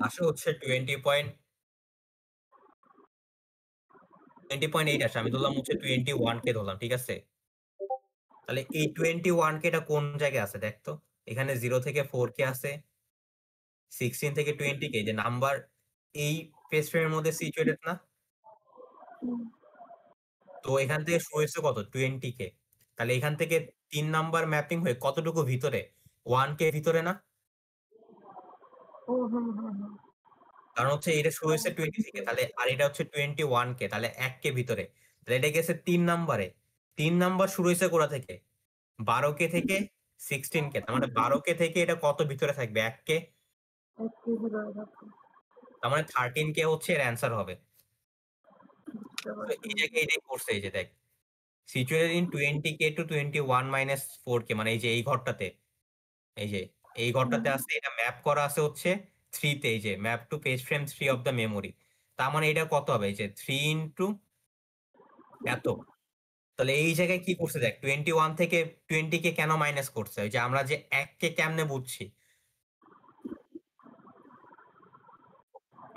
আসে হচ্ছে 20.8 আসে। আমি ধরলাম হচ্ছে 21K ধরলাম, ঠিক আছে? তাহলে এই 21K টা কোন জায়গায় আছে দেখতো? এখানে 0 থেকে 4K আছে, 16 থেকে 20 কে যে নাম্বার এই পেজ ফ্রেমের মধ্যে সিচুয়েটেড না? তো এখান থেকে শুরু হয়েছে কত? 20 কে। তাহলে এখান থেকে 3 নাম্বার ম্যাপিং হয়ে কতটুকু ভিতরে? 1 কে ভিতরে না? ও হুম, হুম, হুম। কারণ হচ্ছে এটা শুরু হয়েছে 20 থেকে। তাহলে আর এটা হচ্ছে 21 কে। তাহলে 1 কে ভিতরে। তাহলে এটা গেছে 3 নাম্বারে। 3 নাম্বার শুরু হয়েছে কোথা থেকে? 12 কে থেকে 16 কে। তার মানে 12 কে থেকে এটা কত ভিতরে থাকবে? 1 কে। 1 কেজি ধরে রাখো। তার মানে 13 কে হচ্ছে এর অ্যান্সার হবে। বুঝতে তো পারছি। এই জায়গায় এটাই করছে এই যে দেখ। situated in 20k to 21 minus 4k মানে এই যে এই ঘরটাতে এই যে এই হুম, ঘরটাতে আছে এটা ম্যাপ করা আছে হচ্ছে 3 তে এই যে map to page frame 3 of the memory. তার মানে এটা কত হবে? এই যে 3 ইনটু এত। তাহলে এই জায়গায় কি করছে দেখ 21 থেকে 20 কে কেন মাইনাস করছে? ওই যে আমরা যে 1 কে কেমনে বুঝছি?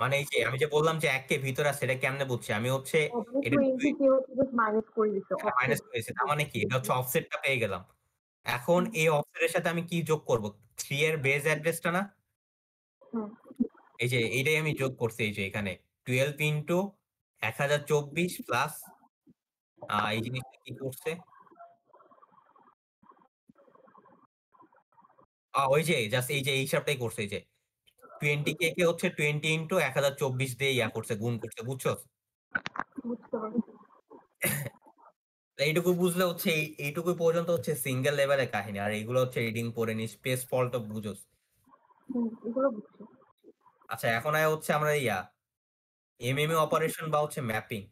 মানে এই যে আমি যে বললাম যে 1 কে ভিতরে আছে এটা কেমনে বুঝছি? আমি হচ্ছে ও মানে এটা 20 কে হচ্ছে জাস্ট মাইনাস করে দিছে অফসেট মাইনাস করেছি। তার মানে কি? এটা হচ্ছে অফসেটটা পেয়ে গেলাম। এখন হুম, এই অফসেটের সাথে আমি কি যোগ করব? 3 এর বেজ অ্যাড্রেসটা না? হুম, এই যে এইটাই আমি যোগ করছি এই যে এখানে 12 ইনটু 1024 প্লাস এই জিনিসটা কি করছে? ওই যে জাস্ট এই যে এই হিসাবটাই করছে এই যে 20k কে হচ্ছে 20 ইনটু 1024 দিয়ে করছে গুণ করছে বুঝছস? বুঝতে পারছি। এইটুকু বুঝলে হচ্ছে এইটুকু পর্যন্ত হচ্ছে সিঙ্গেল লেভেলের কাহিনী আর এইগুলো হচ্ছে রিডিং পড়ে নিস স্পেস ফলটা বুঝোস। হুম, এগুলো বুঝছি। আচ্ছা এখন হচ্ছে আমরা এমএমইউ অপারেশন বা হচ্ছে ম্যাপিং।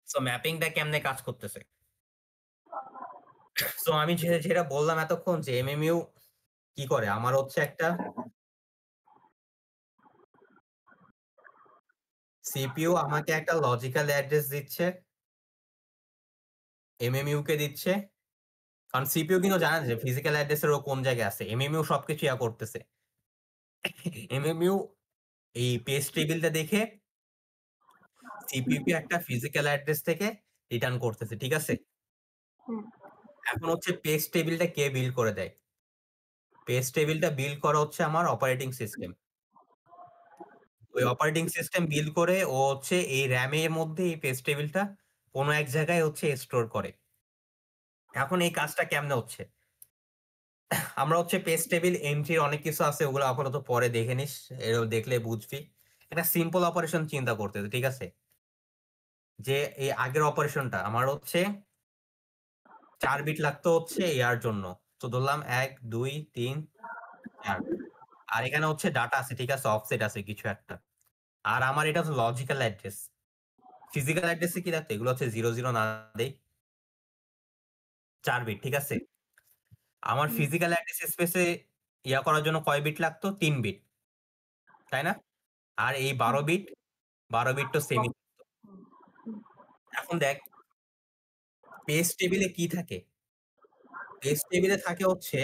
সো ম্যাপিংটা কেমনে কাজ করতেছে? সো আমি যেটা বললাম এতক্ষণ যে এমএমইউ কি করে আমার হচ্ছে একটা সিপিইউ আমাকে একটা লজিক্যাল অ্যাড্রেস দিচ্ছে, এমএমইউ কে দিচ্ছে। কারণ সিপিইউ কিন্তু জানে না যে ফিজিক্যাল অ্যাড্রেসের ও কোন জায়গায় আছে। এমএমইউ সবকিছু করতেছে। এমএমইউ এই পেজ টেবিলটা দেখে সিপিইউ কে একটা ফিজিক্যাল অ্যাড্রেস থেকে রিটার্ন করতেছে। ঠিক আছে? হুম, এখন হচ্ছে পেজ টেবিলটা কে বিল্ড করে দেয়? পেজ টেবিলটা বিল্ড করা হচ্ছে আমার অপারেটিং সিস্টেম। ওই অপারেটিং সিস্টেম বিল্ড করে ও হচ্ছে এই র‍্যাম এর মধ্যে এই পেজ টেবিলটা কোন এক জায়গায় হচ্ছে স্টোর করে। এখন এই কাজটা কেমনে হচ্ছে? আমরা হচ্ছে পেজ টেবিল এন্ট্রির অনেক কিছু আছে ওগুলো আপাতত পরে দেখে নিস। এগুলো দেখলে বুঝবি। একটা সিম্পল অপারেশন চিন্তা করতেছে, ঠিক আছে? যে এই আগের অপারেশনটা আমার হচ্ছে ৪ বিট লাগতো হচ্ছে ইয়ার জন্য। তো ধরলাম ১, ২, ৩, ৪। আর এখানে হচ্ছে ডাটা আছে, ঠিক আছে? অফসেট আছে কিছু একটা। আর আমার এটা হচ্ছে লজিক্যাল অ্যাড্রেস। ফিজিক্যাল অ্যাড্রেসে কি লাগতো? এগুলো হচ্ছে ০০ না দেই ৪ বিট, ঠিক আছে? আমার হুম, ফিজিক্যাল অ্যাড্রেস স্পেসে করার জন্য কয় বিট লাগতো? ৩ বিট, তাই না? আর এই হুম, ১২ বিট তো সেমই। হুম, হুম, এখন দেখ পেজ টেবিলে কি থাকে? পেজ টেবিলে থাকে হচ্ছে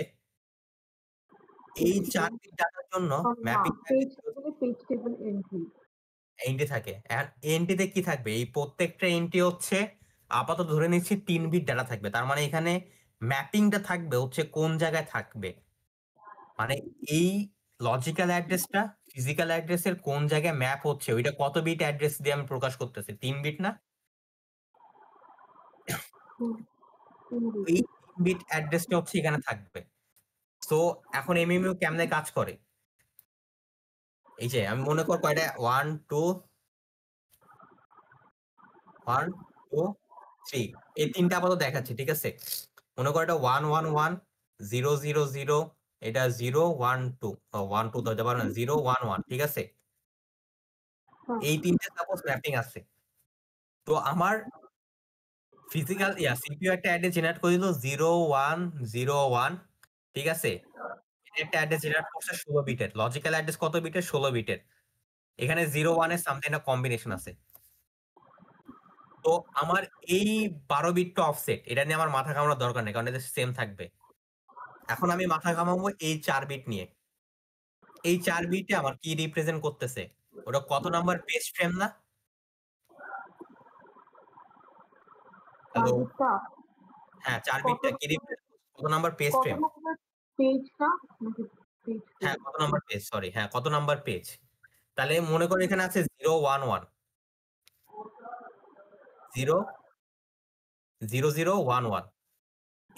এই ৪ সিপিইউ বিট ডাটার জন্য না ম্যাপিং থাকে পেজ টেবিলে পেজ টেবিল এন্ট্রি। এন্ট্রি থাকে। আর এন্ট্রিতে কি থাকবে? এই প্রত্যেকটা এন্ট্রি হচ্ছে আপাতত ধরে নিচ্ছি ৩ বিট ডাটা থাকবে। তার মানে এখানে ম্যাপিংটা থাকবে হচ্ছে কোন জায়গায় থাকবে। মানে এই লজিক্যাল অ্যাড্রেসটা ফিজিক্যাল অ্যাড্রেসের কোন জায়গায় ম্যাপ হচ্ছে ওইটা কত বিট অ্যাড্রেস দিয়ে আমি প্রকাশ করতেছি? ৩ বিট না? হুম, ইংলিশ। এই ৩ বিট অ্যাড্রেসটা হচ্ছে এখানে থাকবে। সো এখন এমএমইউ কেমনে কাজ করে? এই যে আমি মনে কর কয়টা ১, ২, 1, 2, 3 এই ৩ টা আপাতত দেখাচ্ছি। ঠিক আছে? মনে করো এটা ১, ১, ১, ০, ০, ০ এটা ০, ১, ২ ১, ২ তো হতে পারে না। ০, ১, ১ ঠিক আছে? হ্যাঁ, এই ৩ টে সাপোজ ম্যাপিং আছে। তো আমার ফিজিক্যাল সিপিইউ একটা অ্যাড্রেস জেনারেট করে দিল ০, ১, ০, ১ ঠিক আছে? এটা একটা অ্যাড্রেস জেনারেট করছে ১৬ বিটের। লজিক্যাল অ্যাড্রেস কত বিটের? ১৬ বিটের। এখানে ০, ১ এর সামথিং একটা কম্বিনেশন আছে। তো আমার এই ১২ বিটটা অফসেট এটা নিয়ে আমার মাথা ঘামানোর দরকার নেই। কারণ এটা সেম থাকবে। এখন আমি মাথা ঘামাবো এই ৪ বিট নিয়ে। এই ৪ বিটে আমার কি রিপ্রেজেন্ট করতেছে? ওটা কত নাম্বার পেজ ফ্রেম না? হ্যালো? টার্গেটটা হ্যাঁ, ৪ কত বিটটা কি রিপ্রেজেন্ট কত নাম্বার পেজ কত ফ্রেম? নম্বর পেজ না নাকি পেজ হ্যাঁ, 4 কত নাম্বার পেজ? সরি, হ্যাঁ, কত নাম্বার পেজ? তাহলে মনে করো এখানে আছে 011 0 0011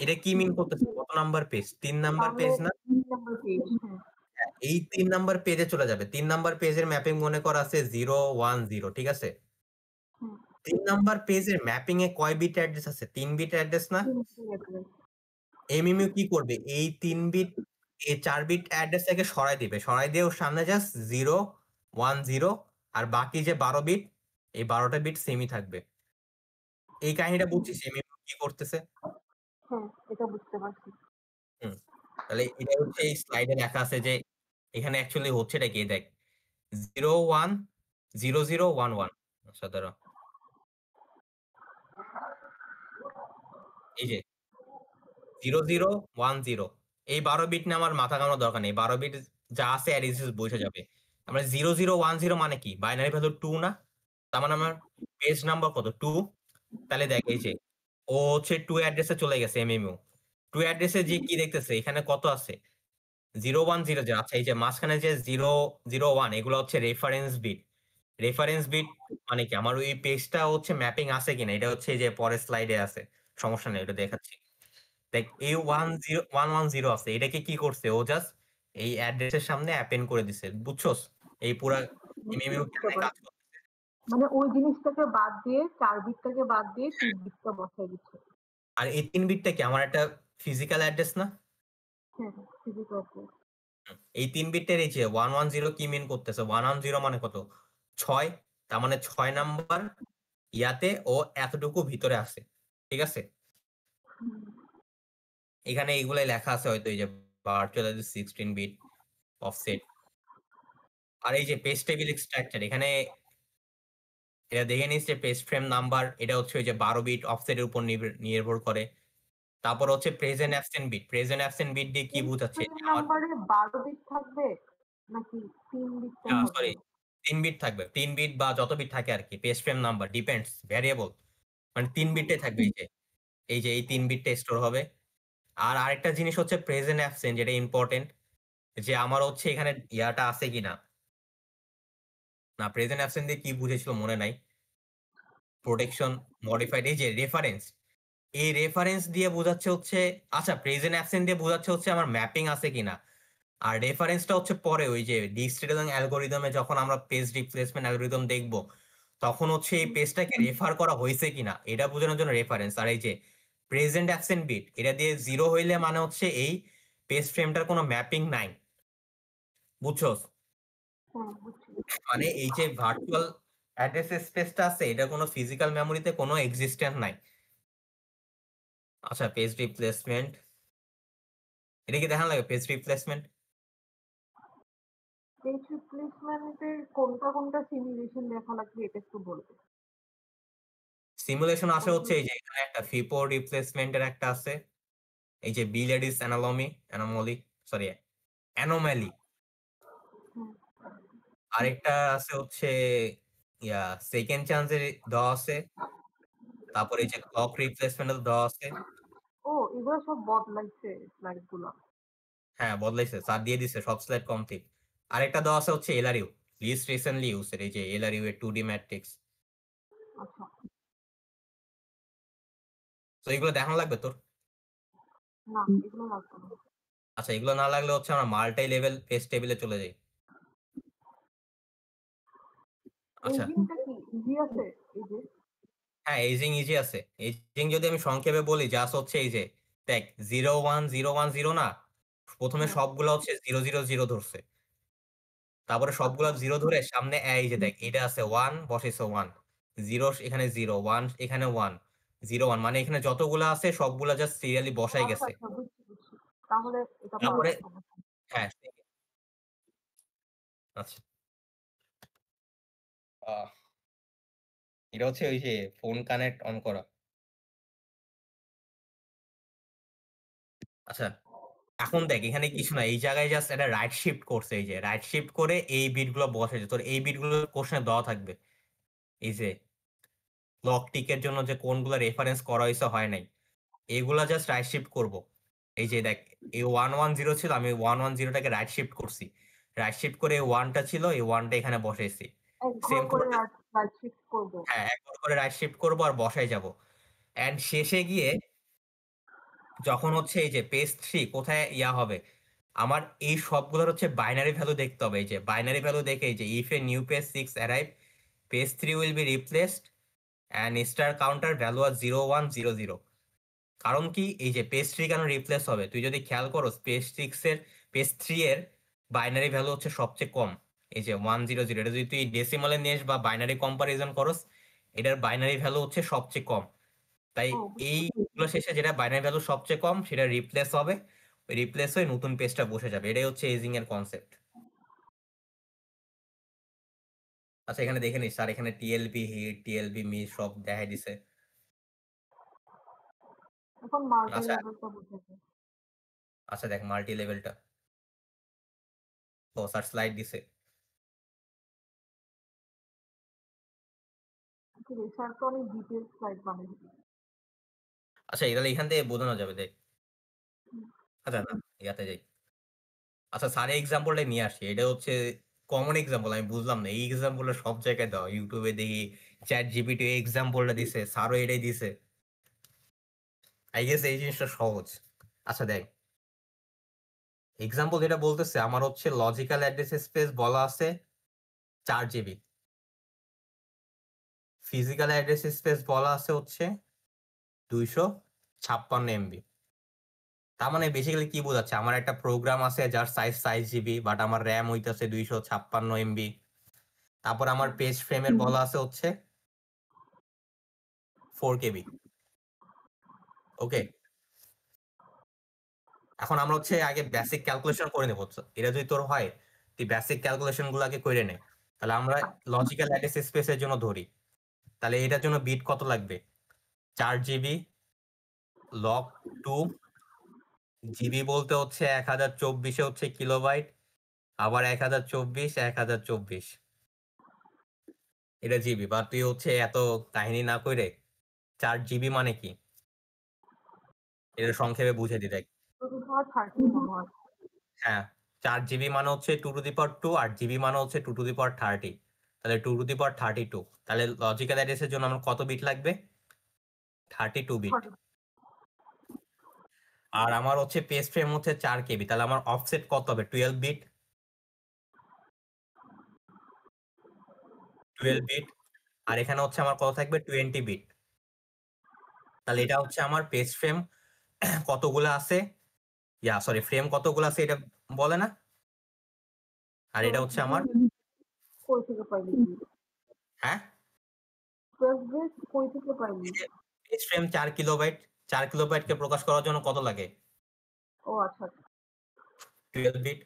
এটা কি মিন করতেছে? কত নাম্বার পেজ? ৩ নাম্বার তাহলে পেজ না? 3 নাম্বার পেজ। হ্যাঁ। হ্যাঁ, এই ৩ নাম্বার পেজে চলে যাবে। ৩ নাম্বার পেজের ম্যাপিং মনে করা আছে 010, ঠিক আছে? হুম। ৩ নাম্বার পেজের ম্যাপিং এ কয় বিট অ্যাড্রেস আছে? ৩ বিট অ্যাড্রেস না? 3 বিট অ্যাড্রেস। এমএমইউ কি করবে? এই ৩ বিট, এই ৪ বিট অ্যাড্রেসটাকে সরাই দিবে। সরাই দিয়ে ওর সামনে জাস্ট 010 আর বাকি যে ১২ বিট, এই ১২ টা বিট সেমই থাকবে। এই কাহিনীটা বুঝছিস এমএমইউ কি করতেছে? হ্যাঁ, এটা বুঝতে পারছি। হুম। তাহলে এটা হচ্ছে এই স্লাইডে লেখা আছে যে এখানে অ্যাকচুয়ালি হচ্ছেটা কি দেখ 010011 আচ্ছা দাঁড়া এই যে 0010 এই ১২ বিট নিয়ে আমার মাথা ঘামানোর দরকার নেই। ১২ বিট যা আছে অ্যাজ ইট ইজ বোঝা যাবে। আমরা 0010 মানে কি? বাইনারি ভ্যালু 2 না? তার মানে আমার পেজ নাম্বার কত? 2। তাহলে দেখ এই যে ও হচ্ছে 2 অ্যাড্রেসে চলে গেছে এমএমইউ। 2 অ্যাড্রেসে যে কি দেখতেছে এখানে কত আছে? 010 যে আচ্ছা এই যে মাঝখানে যে 001 এগুলো হচ্ছে রেফারেন্স বিট। রেফারেন্স বিট মানে কি? আমার ওই পেজটা হচ্ছে ম্যাপিং আছে কিনা এটা হচ্ছে এই যে পরের স্লাইডে আছে। সমস্যা নেই এটা দেখাচ্ছি। দেখ এই 110 আছে। এটাকে কি করছে? ও জাস্ট এই অ্যাড্রেসের সামনে অ্যাপেন্ড করে দিছে। বুঝছস? এই পুরা এমএমইউ বুঝতে কেমনে কাজ পারছি। করে। মানে ওই জিনিসটাকে বাদ দিয়ে ৪ বিটটাকে বাদ দিয়ে ৩ বিটটা বসায় দিচ্ছে। আর এই ৩ বিটটা কি আমার একটা ফিজিক্যাল অ্যাড্রেস না? হ্যাঁ, ফিজিক্যাল অ্যাড্রেস। এই ৩ বিটের এই যে 110 কি মিন করতেছে? 110 মানে কত? ৬। তার মানে ৬ নাম্বার ইয়াতে ও এতটুকু ভিতরে আছে। ঠিক আছে? এখানে এইগুলাই লেখা আছে হয়তো এই যে ভার্চুয়াল অ্যাড্রেস 16 বিট অফসেট। আর এই যে পেজ টেবিল এক্সট্রাক্টর এখানে এটা দেখে নিস যে পেজ ফ্রেম নাম্বার এটা হচ্ছে ওই যে ১২ বিট অফসেটের উপর নির্ভর করে। তারপর হচ্ছে present absent bit. Present absent bit দিয়ে কি পেজ বুঝাচ্ছে? ফ্রেম যে আমার নাম্বারে ১২ বিট থাকবে নাকি ৩ বিটটা সরি থাকবে? ৩ বিট থাকবে। ৩ বিট বা যত বিট থাকে আরকি। Page frame number depends variable. মানে ৩ বিটটাই থাকবে এই যে। এই যে এই ৩ বিটটা স্টোর হবে। আর আরেকটা জিনিস হচ্ছে প্রেজেন্ট অ্যাবসেন্ট যেটা ইম্পোর্টেন্ট যে আমার হচ্ছে এখানে ইয়াটা আছে কিনা। না প্রেজেন্ট অ্যাবসেন্ট দিয়ে কি বুঝেছিল মনে নাই। প্রোটেকশন মডিফাইড এই যে রেফারেন্স। এই রেফারেন্স দিয়ে বোঝাচ্ছে হচ্ছে আচ্ছা প্রেজেন্ট অ্যাবসেন্ট দিয়ে বোঝাচ্ছে হচ্ছে আমার ম্যাপিং আছে কিনা। আর রেফারেন্সটা হচ্ছে পরে ওই যে ডিস্ট্রিবিউশন অ্যালগরিদমে যখন আমরা পেজ রিপ্লেসমেন্ট অ্যালগরিদম দেখব তখন হচ্ছে এই পেজটাকে রেফার করা হয়েছে কিনা এটা বোঝানোর জন্য রেফারেন্স। আর এই যে প্রেজেন্ট অ্যাবসেন্ট বিট এটা দিয়ে 0 হইলে মানে হচ্ছে এই পেজ ফ্রেমটার কোনো ম্যাপিং নাই। বুঝছস? হ্যাঁ, বুঝছি। মানে এই যে ভার্চুয়াল অ্যাড্রেস স্পেসটা আছে এটা কোনো ফিজিক্যাল মেমোরিতে কোনো এক্সিস্টেন্ট নাই। আচ্ছা পেজ রিপ্লেসমেন্ট এটা কি দেখানো লাগে পেজ রিপ্লেসমেন্ট? পেজ রিপ্লেসমেন্টের কোনটা কোনটা সিমুলেশন দেখা লাগবে এটা একটু বলবে। সিমুলেশন আসে হচ্ছে কোনগুলো? এই যে এখানে একটা ফিপো রিপ্লেসমেন্ট এর একটা আছে। এই যে বিলেডিস অ্যানোমলি সরি অ্যানোমালি। হুম। আরেকটা আছে হচ্ছে ইয়া সেকেন্ড চান্সের দেওয়া আছে। তারপরে এই যে ক্লক রিপ্লেসমেন্ট এর দেওয়া আছে। ও, এগুলো সব বদলাইছে স্লাইড গুলো। হ্যাঁ বদলাইছে স্যার দিয়ে দিছে সব স্লাইড কমপ্লিট। আরেকটা দেওয়া আছে হচ্ছে এলআরইউ লিস্ট রিসেন্টলি ইউজড এই যে এলআরইউ এর 2D ম্যাট্রিক্স। আচ্ছা। তো এগুলো দেখানো লাগবে তোর? না, এগুলো লাগবে না। আচ্ছা এগুলো না লাগলে হচ্ছে আমরা মাল্টি লেভেল পেজ টেবিলে চলে যাই। আচ্ছা এজিংটা কি ইজি আছে? এই যে হ্যাঁ এজিং ইজি আছে। এজিং যদি আমি সংক্ষেপে বলি জাস্ট হচ্ছে এই যে দেখ 01010 না প্রথমে হ্যাঁ, সবগুলো হচ্ছে 000 ধরছে। তারপরে আচ্ছা। সবগুলা 0 ধরে সামনে এই যে দেখ এটা আছে 1 বসাইছে 1 0 এখানে 0 1 এখানে 1 0 1 মানে এখানে যতগুলা আছে সবগুলা জাস্ট সিরিয়ালি বসাই আচ্ছা, গেছে। আচ্ছা, বুঝছি, বুঝছি। তাহলে এটা তারপরে পারবো, সমস্যা নেই। হ্যাঁ আচ্ছা আহ, এটা হচ্ছে ওই যে ফোন কানেক্ট অন করা। আচ্ছা এখন দেখ এখানে কিছু না এই জায়গায় জাস্ট একটা রাইট শিফট করছে এই যে রাইট শিফট করে এই বিট গুলো বসেছে তোর এই বিট গুলো কোশ্চেনে দেওয়া থাকবে। এই যে ক্লক টিকের জন্য যে কোনগুলো রেফারেন্স করা হয়েছে হয় নাই এগুলা জাস্ট রাইট শিফট করব। এই যে দেখ, এই 110 ছিল, আমি 110 টাকে রাইট শিফট করছি। রাইট শিফট করে 1 টা ছিল, এই 1 টা এখানে বসাইছি। এক ঘর সেম করে প্রসেস, রাইট শিফট করবো। হ্যাঁ, একবার করে রাইট শিফট করব আর বসাই যাব। অ্যান্ড শেষে গিয়ে যখন হচ্ছে এই যে পেজ 3 কোথায় ইয়া হবে, আমার এই সবগুলোর হচ্ছে বাইনারি ভ্যালু দেখতে হবে। এই যে বাইনারি ভ্যালু দেখে এই যে if a new page 6 arrive, page 3 will be replaced and star counter value আর 0100। কারণ কি, এই যে পেজ 3 কেন রিপ্লেস হবে, তুই যদি খেয়াল করো পেজ 3 এর বাইনারি ভ্যালু হচ্ছে সবচেয়ে কম। এই যে 100, এটা যদি তুই ডেসিমালে নিস বা বাইনারি কম্পারিজন করস, এটার বাইনারি ভ্যালু হচ্ছে সবচেয়ে কম। তাই ও বুঝতে এইগুলো শেষে যেটা বাইনারি ভ্যালু সবচেয়ে কম সেটা রিপ্লেস হবে, ওই রিপ্লেস হয়ে নতুন পেজটা বসে যাবে। এটাই হচ্ছে এজিং এর কনসেপ্ট। আচ্ছা, এখানে দেখে নিস, আর এখানে টিএলবি হিট, টিএলবি মিস সব দেখাই দিছে। এখন মাল্টি আচ্ছা, লেভেলটা বুঝেছে। আচ্ছা দেখ মাল্টি লেভেলটা, ও স্যার স্লাইড দিছে। ঠিক আছে, স্যার তো অনেক ডিটেলস স্লাইড বানিয়েছে। আচ্ছা, তাহলে এখান থেকে বোঝানো যাবে, দেখ। আচ্ছা না, ইয়াতে যাই। আচ্ছা, স্যার এক্সাম্পলটা নিয়ে আসি, এটা হচ্ছে কমন এক্সাম্পল, আমি বুঝলাম না এই এক্সাম্পলটা সব জায়গায় দাও, ইউটিউবে দেখি, চ্যাট জিপিটি এক্সাম্পলটা দিছে, স্যারও এটাই দিছে। আই গেস এই জিনিসটা সহজ। আচ্ছা দেখ, এক্সাম্পল যেটা বলতেছে, আমার হচ্ছে লজিক্যাল অ্যাড্রেস স্পেস বলা আছে 4 GB, ফিজিক্যাল অ্যাড্রেস স্পেস বলা আছে হচ্ছে 256 MB। তার মানে বেসিক্যালি কি বোঝাচ্ছে, আমার একটা প্রোগ্রাম আছে যার সাইজ 5 GB, বাট আমার র্যাম হইতেছে 256 MB। তারপর আমার পেজ ফ্রেমের বলা আছে হচ্ছে 4 KB। ওকে, এখন আমরা হচ্ছে আগে বেসিক ক্যালকুলেশন করে নেবো। এটা যদি তোর হয়, তুই বেসিক ক্যালকুলেশন গুলো আগে করে নে। তাহলে আমরা লজিক্যাল অ্যাড্রেস স্পেসের জন্য ধরি, তাহলে এটার জন্য বিট কত লাগবে, 4 GB লগ 2 জিবি বলতে হচ্ছে 1024 হচ্ছে কিলোবাইট, আবার 1024 এটা জিবি। বা তুই হচ্ছে এত কাহিনী না কইরে 4 GB মানে কি এটা সংক্ষেপে বুঝে দি, দেখ। তো তোমার 30 মনে হয়। হ্যাঁ, 4 GB মানে হচ্ছে 2 to the power 2, R GB মানে হচ্ছে 2 টু দি পাওয়ার 30। তাহলে 2 টু দি পাওয়ার 32। তাহলে লজিক্যাল অ্যাড্রেসের জন্য আমার কত বিট লাগবে, 32 বিট। 30। আর আমার হচ্ছে পেজ ফ্রেম হচ্ছে 4 KB, তাহলে আমার অফসেট কত হবে, 12 বিট। 12 বিট। আর এখানে হচ্ছে আমার কত থাকবে, 20 বিট। তাহলে এটা হচ্ছে আমার পেজ ফ্রেম কতগুলো আছে, সরি, ফ্রেম কতগুলো আছে এটা বলে না। আর তো এটা হচ্ছে আমার, কই থেকে পাইলি? হ্যাঁ, বেস কই থেকে পাইলি? পেজ ফ্রেম 4 কিলোবাইট, 4 কিলোবাইটকে প্রকাশ করার জন্য কত লাগে, ও আচ্ছা আচ্ছা। 12 বিট।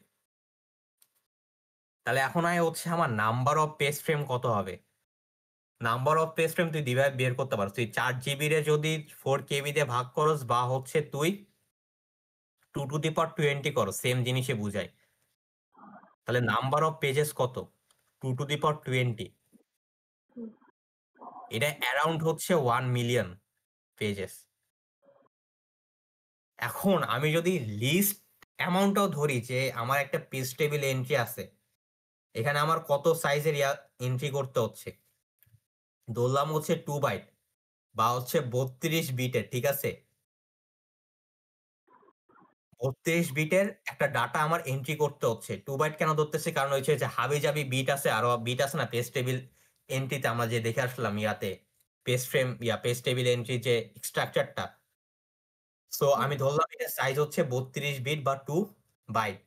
তাহলে এখন হচ্ছে আমার নাম্বার অফ পেজ ফ্রেম কত হবে। নাম্বার অফ পেজ ফ্রেম তুই দিভাবে বের করতে পারো, তুই 4 GB রে যদি 4 KB দিয়ে ভাগ করস, বা হচ্ছে তুই 2 টু দি পাওয়ার 20 করো, সেম জিনিসে বুঝায়। তাহলে নাম্বার অফ পেজেস কত, 2 টু দি পাওয়ার 20। হুম, এটা অ্যারাউন্ড হচ্ছে 1 মিলিয়ন পেজেস। এখন আমি যদি লিস্ট অ্যামাউন্টটাও ধরি, যে আমার একটা পেজ টেবিল এন্ট্রি আছে, এখানে আমার কত সাইজের এন্ট্রি করতে হচ্ছে, ধরলাম হচ্ছে 2 বাইট বা হচ্ছে 32 বিটের, ঠিক আছে। 32 বিটের একটা ডাটা আমার এন্ট্রি করতে হচ্ছে। 2 বাইট কেন ধরতেছি, কারণ হচ্ছে যে হাবি জাবি বিট আছে, আরো বিট আছে না পেজ টেবিল এন্ট্রিতে, আমরা যে দেখে আসলাম ইয়াতে, পেজ টেবিল এন্ট্রি যে স্ট্রাকচারটা। সো হুম, আমি ধরলাম এটা সাইজ হচ্ছে 32 বিট বা 2 বাইট।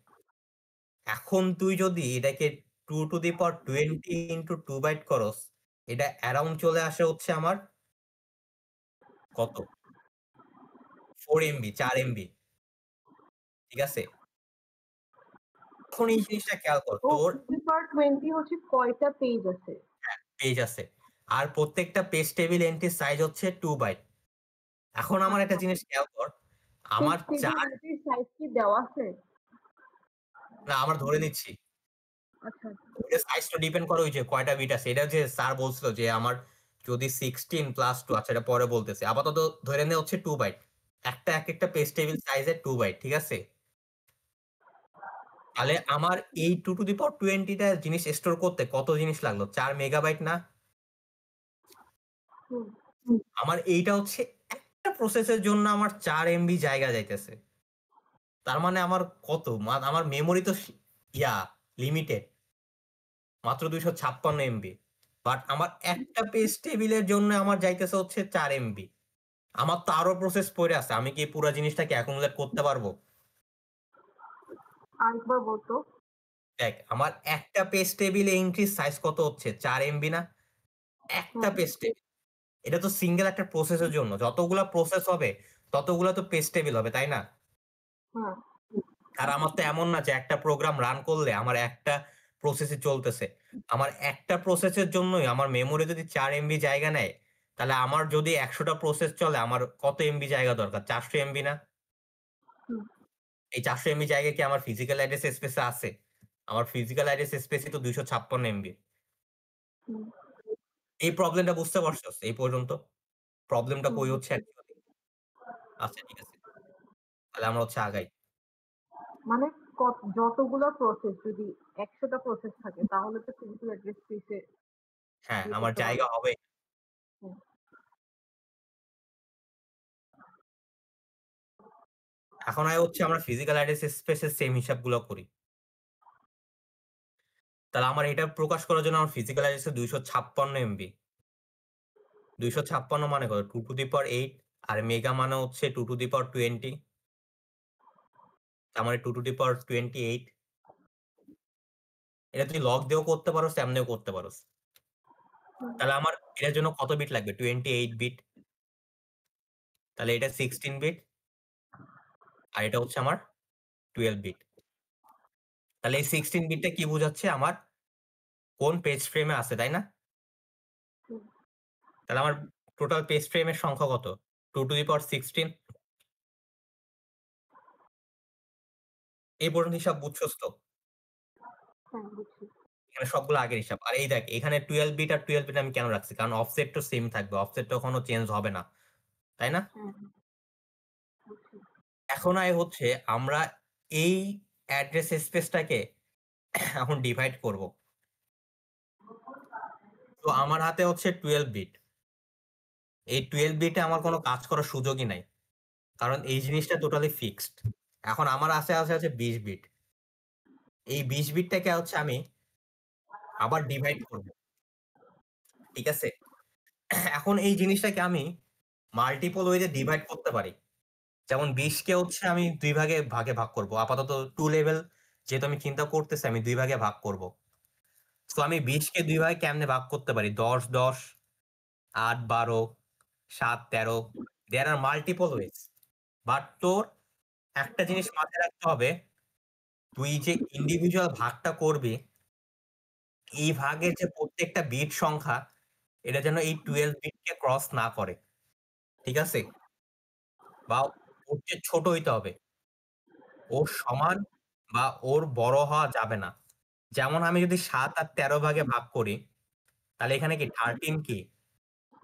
এখন তুই যদি এটাকে 2 to the power 20 into 2 byte করস, এটা অ্যারাউন্ড চলে আসে হচ্ছে আমার কত, 4 MB, 4 MB, ঠিক আছে। এখন এই জিনিসটা খেয়াল কর, ও তোর 2/20 হচ্ছে কয়টা পেজ আছে? পেজ আছে, আর প্রত্যেকটা পেজ টেবিল এন্ট্রির সাইজ হচ্ছে 2 বাইট। এখন আমার একটা আচ্ছা, জিনিস খেয়াল কর, পেজ আমার টেবিল চার, এন্ট্রির সাইজ কি দেওয়া আছে? না আমার ধরে নিচ্ছি, আচ্ছা, ওইটা সাইজ তো ডিপেন্ড করে ওই যে কয়টা বিট আছে। এটা যে স্যার বলছিল যে আমার যদি 16+2, আচ্ছা এটা পরে বলতেছে, আপাতত ধরে নে হচ্ছে 2 বাইট। একটা পেজ টেবিল সাইজের 2 বাইট, ঠিক আছে? তাহলে আমার এই 2 টু দি পাওয়ার 20 টা জিনিস স্টোর করতে কত জিনিস লাগলো? 4 মেগাবাইট না? হুম, আমার এইটা হচ্ছে একটা প্রসেসের জন্য আমার 4 এমবি জায়গা যাইতেছে। তার মানে আমার কত? আমার মেমোরি তো লিমিটেড। মাত্র 256 এমবি। বাট আমার একটা পেজ টেবিলের জন্য আমার যাইতেছে হচ্ছে 4 এমবি। আমার তো আরো প্রসেস পইড়া আছে। আমি কি পুরা জিনিসটাকে accumulate করতে পারবো? আরেকবার বলতো। দেখ, আমার একটা পেজ টেবিলে এন্ট্রির সাইজ কত হচ্ছে? 4 এমবি না? একটা হুম, পেজ টেবিল। এটা তো সিঙ্গেল একটা প্রসেসের জন্য। যতগুলা প্রসেস হবে, ততগুলা তো পেজ টেবিল হবে, তাই না? হুম, আর আমার তো এমন না যে একটা প্রোগ্রাম রান করলে আমার একটা প্রসেসই চলতেছে। আমার একটা প্রসেসের জন্যই আমার মেমোরি যদি 4 এমবি জায়গা নেয়, তাহলে আমার যদি ১০০ টা প্রসেস চলে আমার কত এমবি জায়গা দরকার? ৪০০ এমবি না? হুম, এই ৪০০ এমবি জায়গা কি আমার ফিজিক্যাল অ্যাড্রেস স্পেসে আছে? আমার ফিজিক্যাল অ্যাড্রেস স্পেসই তো ২৫৬ এমবি। হুম, এই প্রবলেমটা বুঝতে পারছস এই পর্যন্ত? প্রবলেমটা হুম, কই হচ্ছে বুঝছি। অ্যাকচুয়ালি? আচ্ছা, ঠিক আছে। তাহলে আমরা হচ্ছে আগাই। মানে যতগুলা প্রসেস যদি ১০০ টা প্রসেস থাকে তাহলে তো ফিজিক্যাল অ্যাড্রেস স্পেসে হ্যাঁ, ইয়ে আমার করতে জায়গা পারবে। হবে। হুম, এখন আয় হচ্ছে আমরা ফিজিক্যাল অ্যাড্রেস স্পেসের সেম হিসাবগুলো করি। তাহলে আমার এটা প্রকাশ করার জন্য আমার ফিজিক্যাল অ্যাড্রেস ২৫৬ এমবি। ২৫৬ মানে কত? 2 to the power 8 R mega মানে হচ্ছে 2 টু দি পাওয়ার 20। তার মানে 2 টু দি পাওয়ার 28। এটা তুই লগ দিয়েও করতে পারোস, এমনিও করতে পারোস। হুম, তাহলে আমার এটার জন্য কত বিট লাগবে? 28 বিট। তাহলে এটা 16 বিট আর এটা হচ্ছে আমার 12 বিট। তাহলে এই 16 বিটটা কি বোঝাচ্ছে? আমার কোন পেজ ফ্রেমে আছে, তাই না? হুম, তাহলে আমার টোটাল পেজ ফ্রেমের সংখ্যা কত? 2 টু দি পাওয়ার 16। এই পর্যন্ত হিসাব বুঝছস তো? হ্যাঁ, বুঝছি। এখানে সবগুলো আগের হিসাব। আর এই দেখ, এখানে 12 বিট আর 12 বিট আমি কেন রাখছি? কারণ অফসেট তো সেম থাকবে। অফসেট তো কখনো চেঞ্জ হবে না। তাই না? হ্যাঁ, হ্যাঁ, বুঝছি। এখন আয় হচ্ছে আমরা এই অ্যাড্রেস স্পেসটাকে এখন ডিভাইড করব। তো আমার হাতে হচ্ছে 12 বিট। এই 12 বিটে আমার কোন কাজ করার সুযোগই নাই। কারণ এই জিনিসটা টোটালি ফিক্সড। এখন আমার আছে 20 বিট। এই 20 বিটটাকে হচ্ছে আমি আবার ডিভাইড করব। ঠিক আছে? এখন এই জিনিসটাকে আমি মাল্টিপল ওয়েতে ডিভাইড করতে পারি। যেমন ২০ কে হচ্ছে আমি ২ ভাগে ভাগ করব। আপাতত 2 লেভেল যেহেতু আমি চিন্তা করতেছি আমি ২ ভাগে ভাগ করব। সো আমি ২০ কে ২ ভাগে কেমনে ভাগ করতে পারি? ১০, ১০, ৮, ১২, ৭, ১৩। There are multiple ways. But তোর একটা জিনিস মাথায় রাখতে হবে, তুই যে ইন্ডিভিজুয়াল ভাগটা করবি, এই ভাগের যে প্রত্যেকটা বিট সংখ্যা, এটা যেন এই 12 বিটকে ক্রস না করে। ঠিক আছে? বা ওর চেয়ে ছোট হইতে হবে। ওর সমান বা ওর বড় হওয়া যাবে না। যেমন আমি যদি ৭ আর ১৩ ভাগে ভাগ করি, তাহলে এখানে কি 13 কি?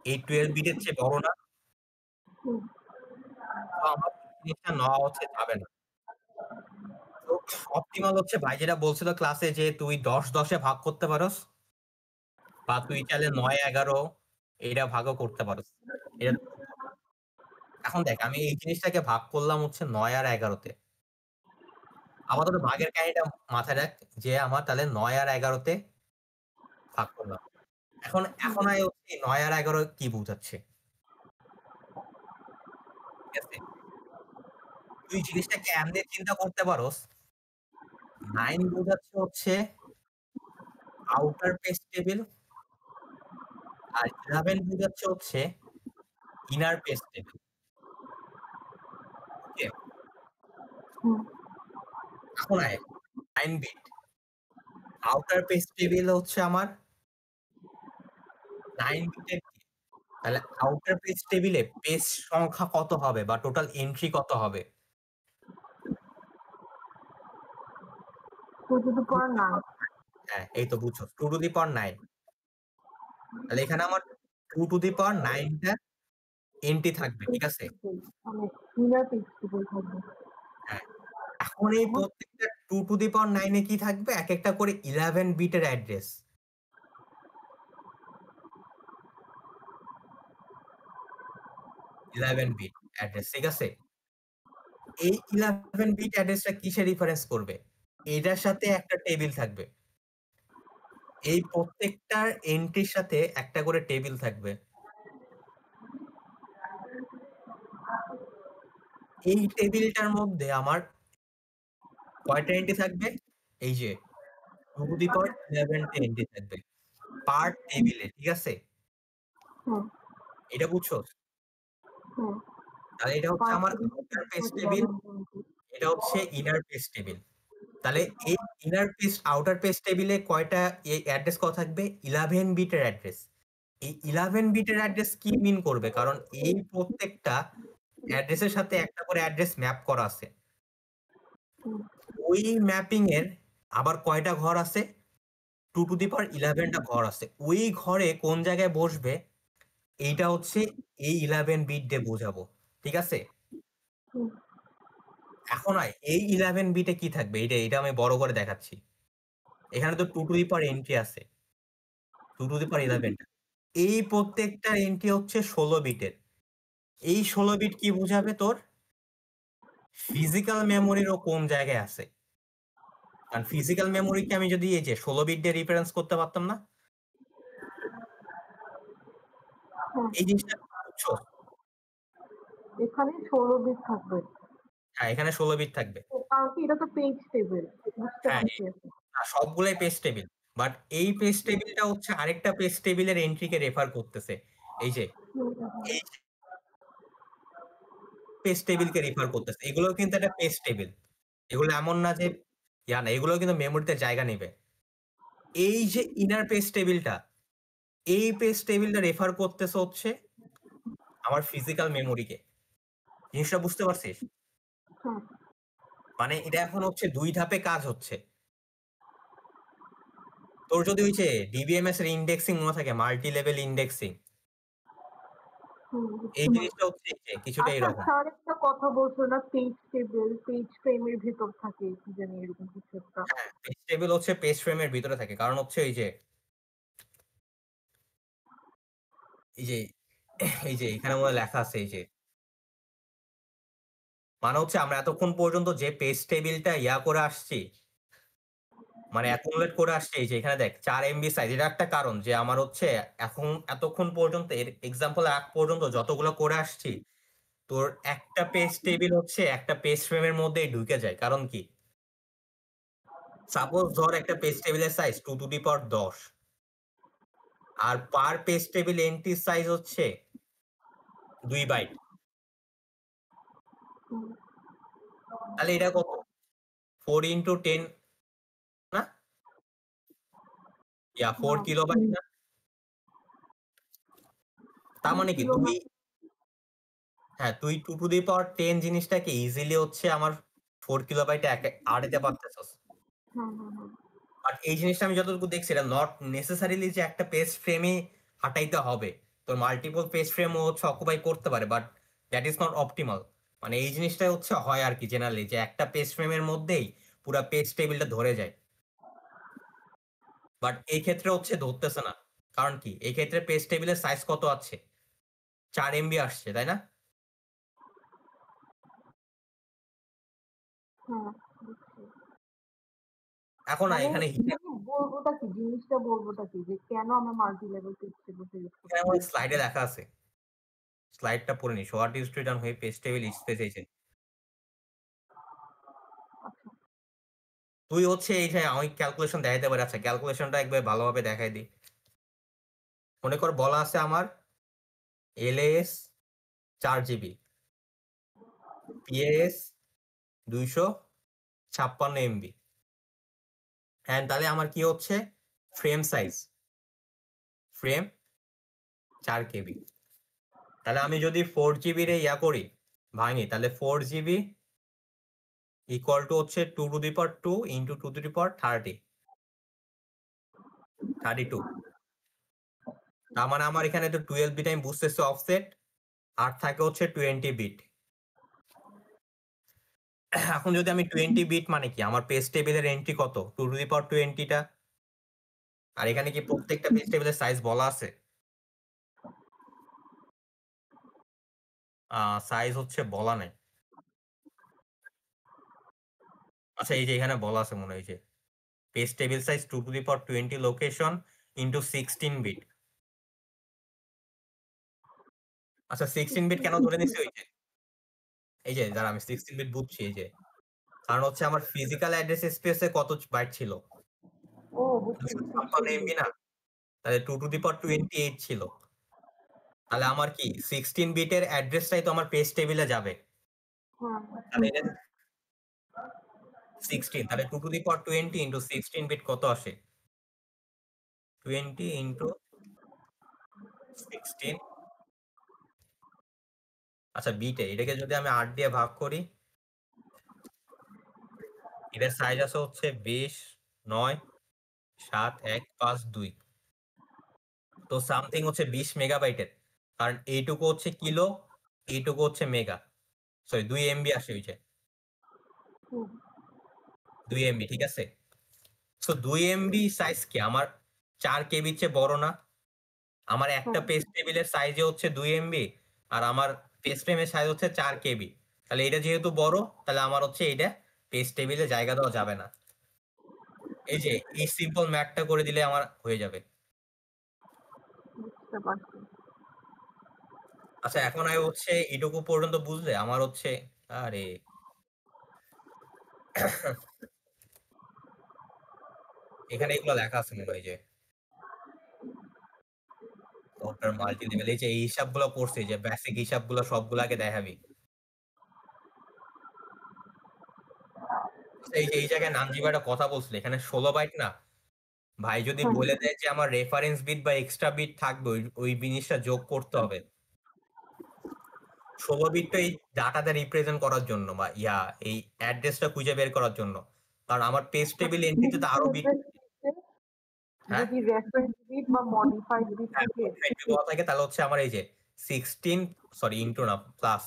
এই 12 বিটের চেয়ে বড় না? হুম, তো আমার এই জিনিসটা নেওয়া হচ্ছে যাবে না। তো অপটিমাল হচ্ছে ভাই যেটা বলছিল ক্লাসে যে তুই ১০ এ ভাগ করতে পারোস বা তুই চাইলে ৯, ১১ এইটা ভাগও করতে পারোস। এটা তোর উপর। এখন দেখ আমি এই জিনিসটাকে ভাগ করলাম হচ্ছে ৯ আর ১১ তে। আপাতত ভাগের কাহিনীটা মাথায় রাখ যে আমার তাহলে ৯ আর ১১ তে ভাগ করলাম। এখন হুম, এখন আয় হচ্ছে ৯ আর ১১ কি বুঝাচ্ছে? ঠিক আছে? তুই জিনিসটাকে এমনে চিন্তা করতে পারোস, 9 বোঝাচ্ছে হচ্ছে আউটার পেজ টেবিল আর 11 বোঝাচ্ছে হচ্ছে ইনার পেজ টেবিল। ওকে? হুম, এখন আয় 9 বিট। আউটার পেজ টেবিল হচ্ছে আমার 9 বিটের কি? তাহলে আউটার পেজ টেবিলে পেজ সংখ্যা কত হবে বা টোটাল এন্ট্রি কত হবে? 2 to the 2 power to the 9। পাওয়ার 9। হ্যাঁ, এই তো বুঝছস। 2 টু দি পাওয়ার 9। তাহলে এখানে আমার 2 টু দি পাওয়ার 9 টা এন্ট্রি থাকবে, ঠিক আছে? মানে ইনার পেজ টেবিল থাকবে। হ্যাঁ। এখন এই প্রত্যেকটা 2 টু দি পাওয়ার 9 এ কি থাকবে? একেকটা করে 11 বিটের অ্যাড্রেস। 11 বিট অ্যাড্রেস, ঠিক আছে? এই 11 বিট অ্যাড্রেসটা কিসে রেফারেন্স করবে? এটার সাথে একটা টেবিল থাকবে। এই প্রত্যেকটার এন্ট্রির সাথে একটা করে টেবিল থাকবে। এই টেবিলটার মধ্যে আমার কয়টা এন্ট্রি থাকবে? এই যে 2 টু দি পাওয়ার 11 টা এন্ট্রি থাকবে পার টেবিলে, ঠিক আছে? হুম, এটা বুঝছোস? হুম। তাহলে এটা হচ্ছে আমার আউটার পেজ টেবিল, 11 20 এটা হচ্ছে ইনার পেজ টেবিল। তাহলে এই ইনার পেজ আউটার পেজ টেবিলে কয়টা এই অ্যাড্রেস কত থাকবে? 11 বিটের অ্যাড্রেস। এই 11 বিটের অ্যাড্রেস কি মিন করবে? কারণ এই প্রত্যেকটা অ্যাড্রেসের সাথে একটা করে অ্যাড্রেস ম্যাপ করা আছে। হুম, ওই ম্যাপিং এর আবার কয়টা ঘর আছে? 2 টু দি পাওয়ার 11 টা ঘর আছে। ওই ঘরে কোন জায়গায় বসবে? এইটা হচ্ছে এই 11 বিট দিয়ে বোঝাবো, ঠিক আছে? হুম, এখন এই 11 বিটে কি থাকবে? এটা আমি বড় করে দেখাচ্ছি। এখানে তো 2 টু দি পাওয়ার এন্ট্রি আছে, 2 টু দি পাওয়ার 11 টা। এই প্রত্যেকটা এন্ট্রি হচ্ছে 16 বিটের। এই 16 বিট কি বোঝাবে তোর? ফিজিক্যাল মেমোরিরও কোন জায়গায় আছে। কারণ ফিজিক্যাল মেমোরিকে আমি যদি এই যে 16 বিট দিয়ে রিফারেন্স করতে পারতাম না? হুম। এই জিনিসটা বুঝছো? এখানে 16 বিট থাকবে। হ্যাঁ, এখানে 16 বিট থাকবে। কারণ কি এটা তো পেজ টেবিল, বুঝতে হ্যাঁ, পারছি এখন। সবগুলাই পেজ টেবিল। বাট এই পেজ টেবিলটা হচ্ছে আরেকটা পেজ টেবিলের এন্ট্রিকে রেফার করতেছে। এই যে হুম, হুম, হুম। এই পেজ টেবিলকে রেফার করতেছে। এগুলোও কিন্তু একটা পেজ টেবিল। এগুলো এমন না যে না, এগুলো কিন্তু মেমোরিতে জায়গা নিবে। এই যে ইনার পেজ টেবিলটা, এই পেজ টেবিলটা রেফার করতেছে হচ্ছে আমার ফিজিক্যাল মেমোরিকে। জিনিসটা বুঝতে পারছিস? হুম, মানে এটা এখন হচ্ছে 2 ধাপে কাজ হচ্ছে। তোর যদি ওই যে ডিবিএমএস এর ইন্ডেক্সিং মনে থাকে, মাল্টি লেভেল ইন্ডেক্সিং, হুম, এই বুঝতে জিনিসটা পারছি। হচ্ছে এই যে কিছুটা আচ্ছা, এরকম। স্যার একটা কথা বলছো না, পেজ টেবিল, পেজ ফ্রেমের ভেতর থাকে কি জানি এরকম কিছু একটা। হ্যাঁ, পেজ টেবিল হচ্ছে পেজ ফ্রেমের ভিতরে থাকে। কারণ হচ্ছে এই যে এই যে এখানে মনে হয় লেখা আছে এই যে মানে হচ্ছে আমরা এতক্ষণ পর্যন্ত যে পেজ টেবিলটা করে আসছি, মানে অ্যাকুমুলেট করে আসছি, এই যে এখানে দেখ 4 এমবি সাইজ। এটা একটা কারণ যে আমার হচ্ছে এখন এতক্ষণ পর্যন্ত এর এক্সাম্পল আগ পর্যন্ত যতগুলো করে আসছি, তোর একটা পেজ টেবিল হচ্ছে একটা পেজ ফ্রেমের মধ্যেই ঢুকে যায়। কারণ কি? সাপোজ ধর একটা পেজ টেবিলের সাইজ 2 টু দি পাওয়ার 10, আর per page table entry size হচ্ছে 2 বাইট। হুম, তাহলে এটা কত? 4 ইনটু 10 না? 4 না, কিলোবাইট না? তার 2 মানে কি কিলো তুই, মানে। হ্যাঁ, তুই 2 টু দি পাওয়ার 10 জিনিসটাকে ইজিলি হচ্ছে আমার 4 কিলোবাইটে আড়াইতে পারতেছস। হুম, হুম, হুম। বাট এই জিনিসটা আমি যতটুকু দেখছি এটা নট নেসেসারিলি যে একটা পেজ ফ্রেমে হাঁটাইতে হবে। তোর মাল্টিপল পেজ ফ্রেমও হচ্ছে অকুপাই করতে পারে, but that is not optimal. মানে এই জিনিসটা হচ্ছে হয় আর কি জেনারেলি, যে একটা পেজ ফ্রেমের মধ্যেই পুরা পেজ টেবিলটা ধরে যায়। বাট এই ক্ষেত্রে হচ্ছে ধরতেছে না। কারণ কি? এই ক্ষেত্রে পেজ টেবিলের সাইজ কত আছে? 4 এমবি আসছে, তাই না? হ্যাঁ, বুঝছি। এখন মানে এখানে এখানে বলবোটা কি, জিনিসটা বলবোটা কি যে কেন আমরা multi level page table use করতে আমার পারছি না। স্লাইডে লেখা আছে। স্লাইডটা পড়ে নিস। হোয়াট ইজ রিটার্ন হয়ে পেজ টেবিল স্পেস এই যে আচ্ছা, তুই হচ্ছে এই যে আমি ক্যালকুলেশন দেখাইতে পারি। আচ্ছা, ক্যালকুলেশনটা একবার ভালোভাবে দেখাই দিই। মনে কর বলা আছে আমার এলএএস 4 জিবি, পিএএস 256 এমবি। হ্যাঁ, তাহলে আমার কি হচ্ছে? ফ্রেম সাইজ, ফ্রেম 4 কেবি। তাহলে আমি যদি 4 জিবি রে করি, ভাঙি, তাহলে 4 জিবি ইকুয়াল টু হচ্ছে 2 to the power 2 into 2 to the power 32। তার মানে আমার এখানে তো 12 বিট আমি বুঝতেছি অফসেট আর থাকে হচ্ছে 20 বিট। এখন যদি আমি 20 বিট মানে কি আমার পেজ টেবিলের এন্ট্রি কত 2 টু দি পাওয়ার 20 টা, আর এখানে কি প্রত্যেকটা পেজ টেবিলের সাইজ বলা আছে? সাইজ হচ্ছে বলা নাই। আচ্ছা এই যে এখানে বলা আছে মনে হয় যে page table size 2 to the power 20 location into 16 bit. আচ্ছা 16 বিট কেন ধরে নিছি ওই যে এই যে যারা আমি 16 বিট বুঝছি এই যে কারণ হচ্ছে আমার ফিজিক্যাল অ্যাড্রেস স্পেসে কত বাইট ছিল? ও বুঝছি বুঝছি 256 এমবি না? তাহলে 2 টু দি পাওয়ার 28 ছিল। তাহলে আমার কি 16 বিটের অ্যাড্রেসটাই তো আমার পেজ টেবিলে যাবে। হ্যাঁ তাহলে এটা 16 তাহলে 2 to the power 20 into 16 bit কত আসে? 20 ইন্টু 16। আচ্ছা বিটে এটাকে যদি আমি 8 দিয়ে ভাগ করি, এটার সাইজ আছে হচ্ছে 20, 9, 7, 1, 5, 2। তো সামথিং হচ্ছে 20 মেগাবাইটের, কারণ এইটুকু হচ্ছে কিলো, এইটুকু হচ্ছে মেগা, সরি 2 এমবি আসে ওই যে হুম, 2 এমবি, ঠিক আছে। সো 2 এমবি সাইজ কি আমার 4 কেবির চেয়ে বড় না? আমার একটা হ্যাঁ পেজ টেবিলের সাইজে হচ্ছে 2 এমবি, আর আমার পেজ ফ্রেমের সাইজ হচ্ছে 4 কেবি। তাহলে এটা যেহেতু বড়, তাহলে আমার হচ্ছে এইটা পেজ টেবিলে জায়গা দেওয়া যাবে না। এই যে এই সিম্পল ম্যাথটা করে দিলে আমার হয়ে যাবে। বুঝতে পারছি। আচ্ছা এখন আমি হচ্ছে এটুকু পর্যন্ত বুঝলে আমার হচ্ছে আরে এখানে এগুলো লেখা আছে মনে হয় যে ওটার মাল্টি লেভেল, এই যে এই হিসাবগুলো করছে যে বেসিক হিসাবগুলো সবগুলাকে দেখাবি। আচ্ছা, এই যে এই জায়গায় নানজিব একটা কথা বলছিল এখানে 16 বাইট না, ভাই যদি হ্যাঁ বলে দেয় যে আমার রেফারেন্স বিট বা এক্সট্রা বিট থাকবে ওই ওই জিনিসটা যোগ করতে হবে। 16 বিট তো এই ডাটাটা রিপ্রেজেন্ট করার জন্য বা এই অ্যাড্রেসটা খুঁজে বের করার জন্য, কারণ আমার পেজ টেবিল এন্ট্রিতে তো আরো বিট। হ্যাঁ যদি রেফারেন্স বিট বা মডিফাইড বিট হ্যাঁ থাকে বলা থাকে তাহলে হচ্ছে আমার এই যে 16 সরি ইন্টু না প্লাস,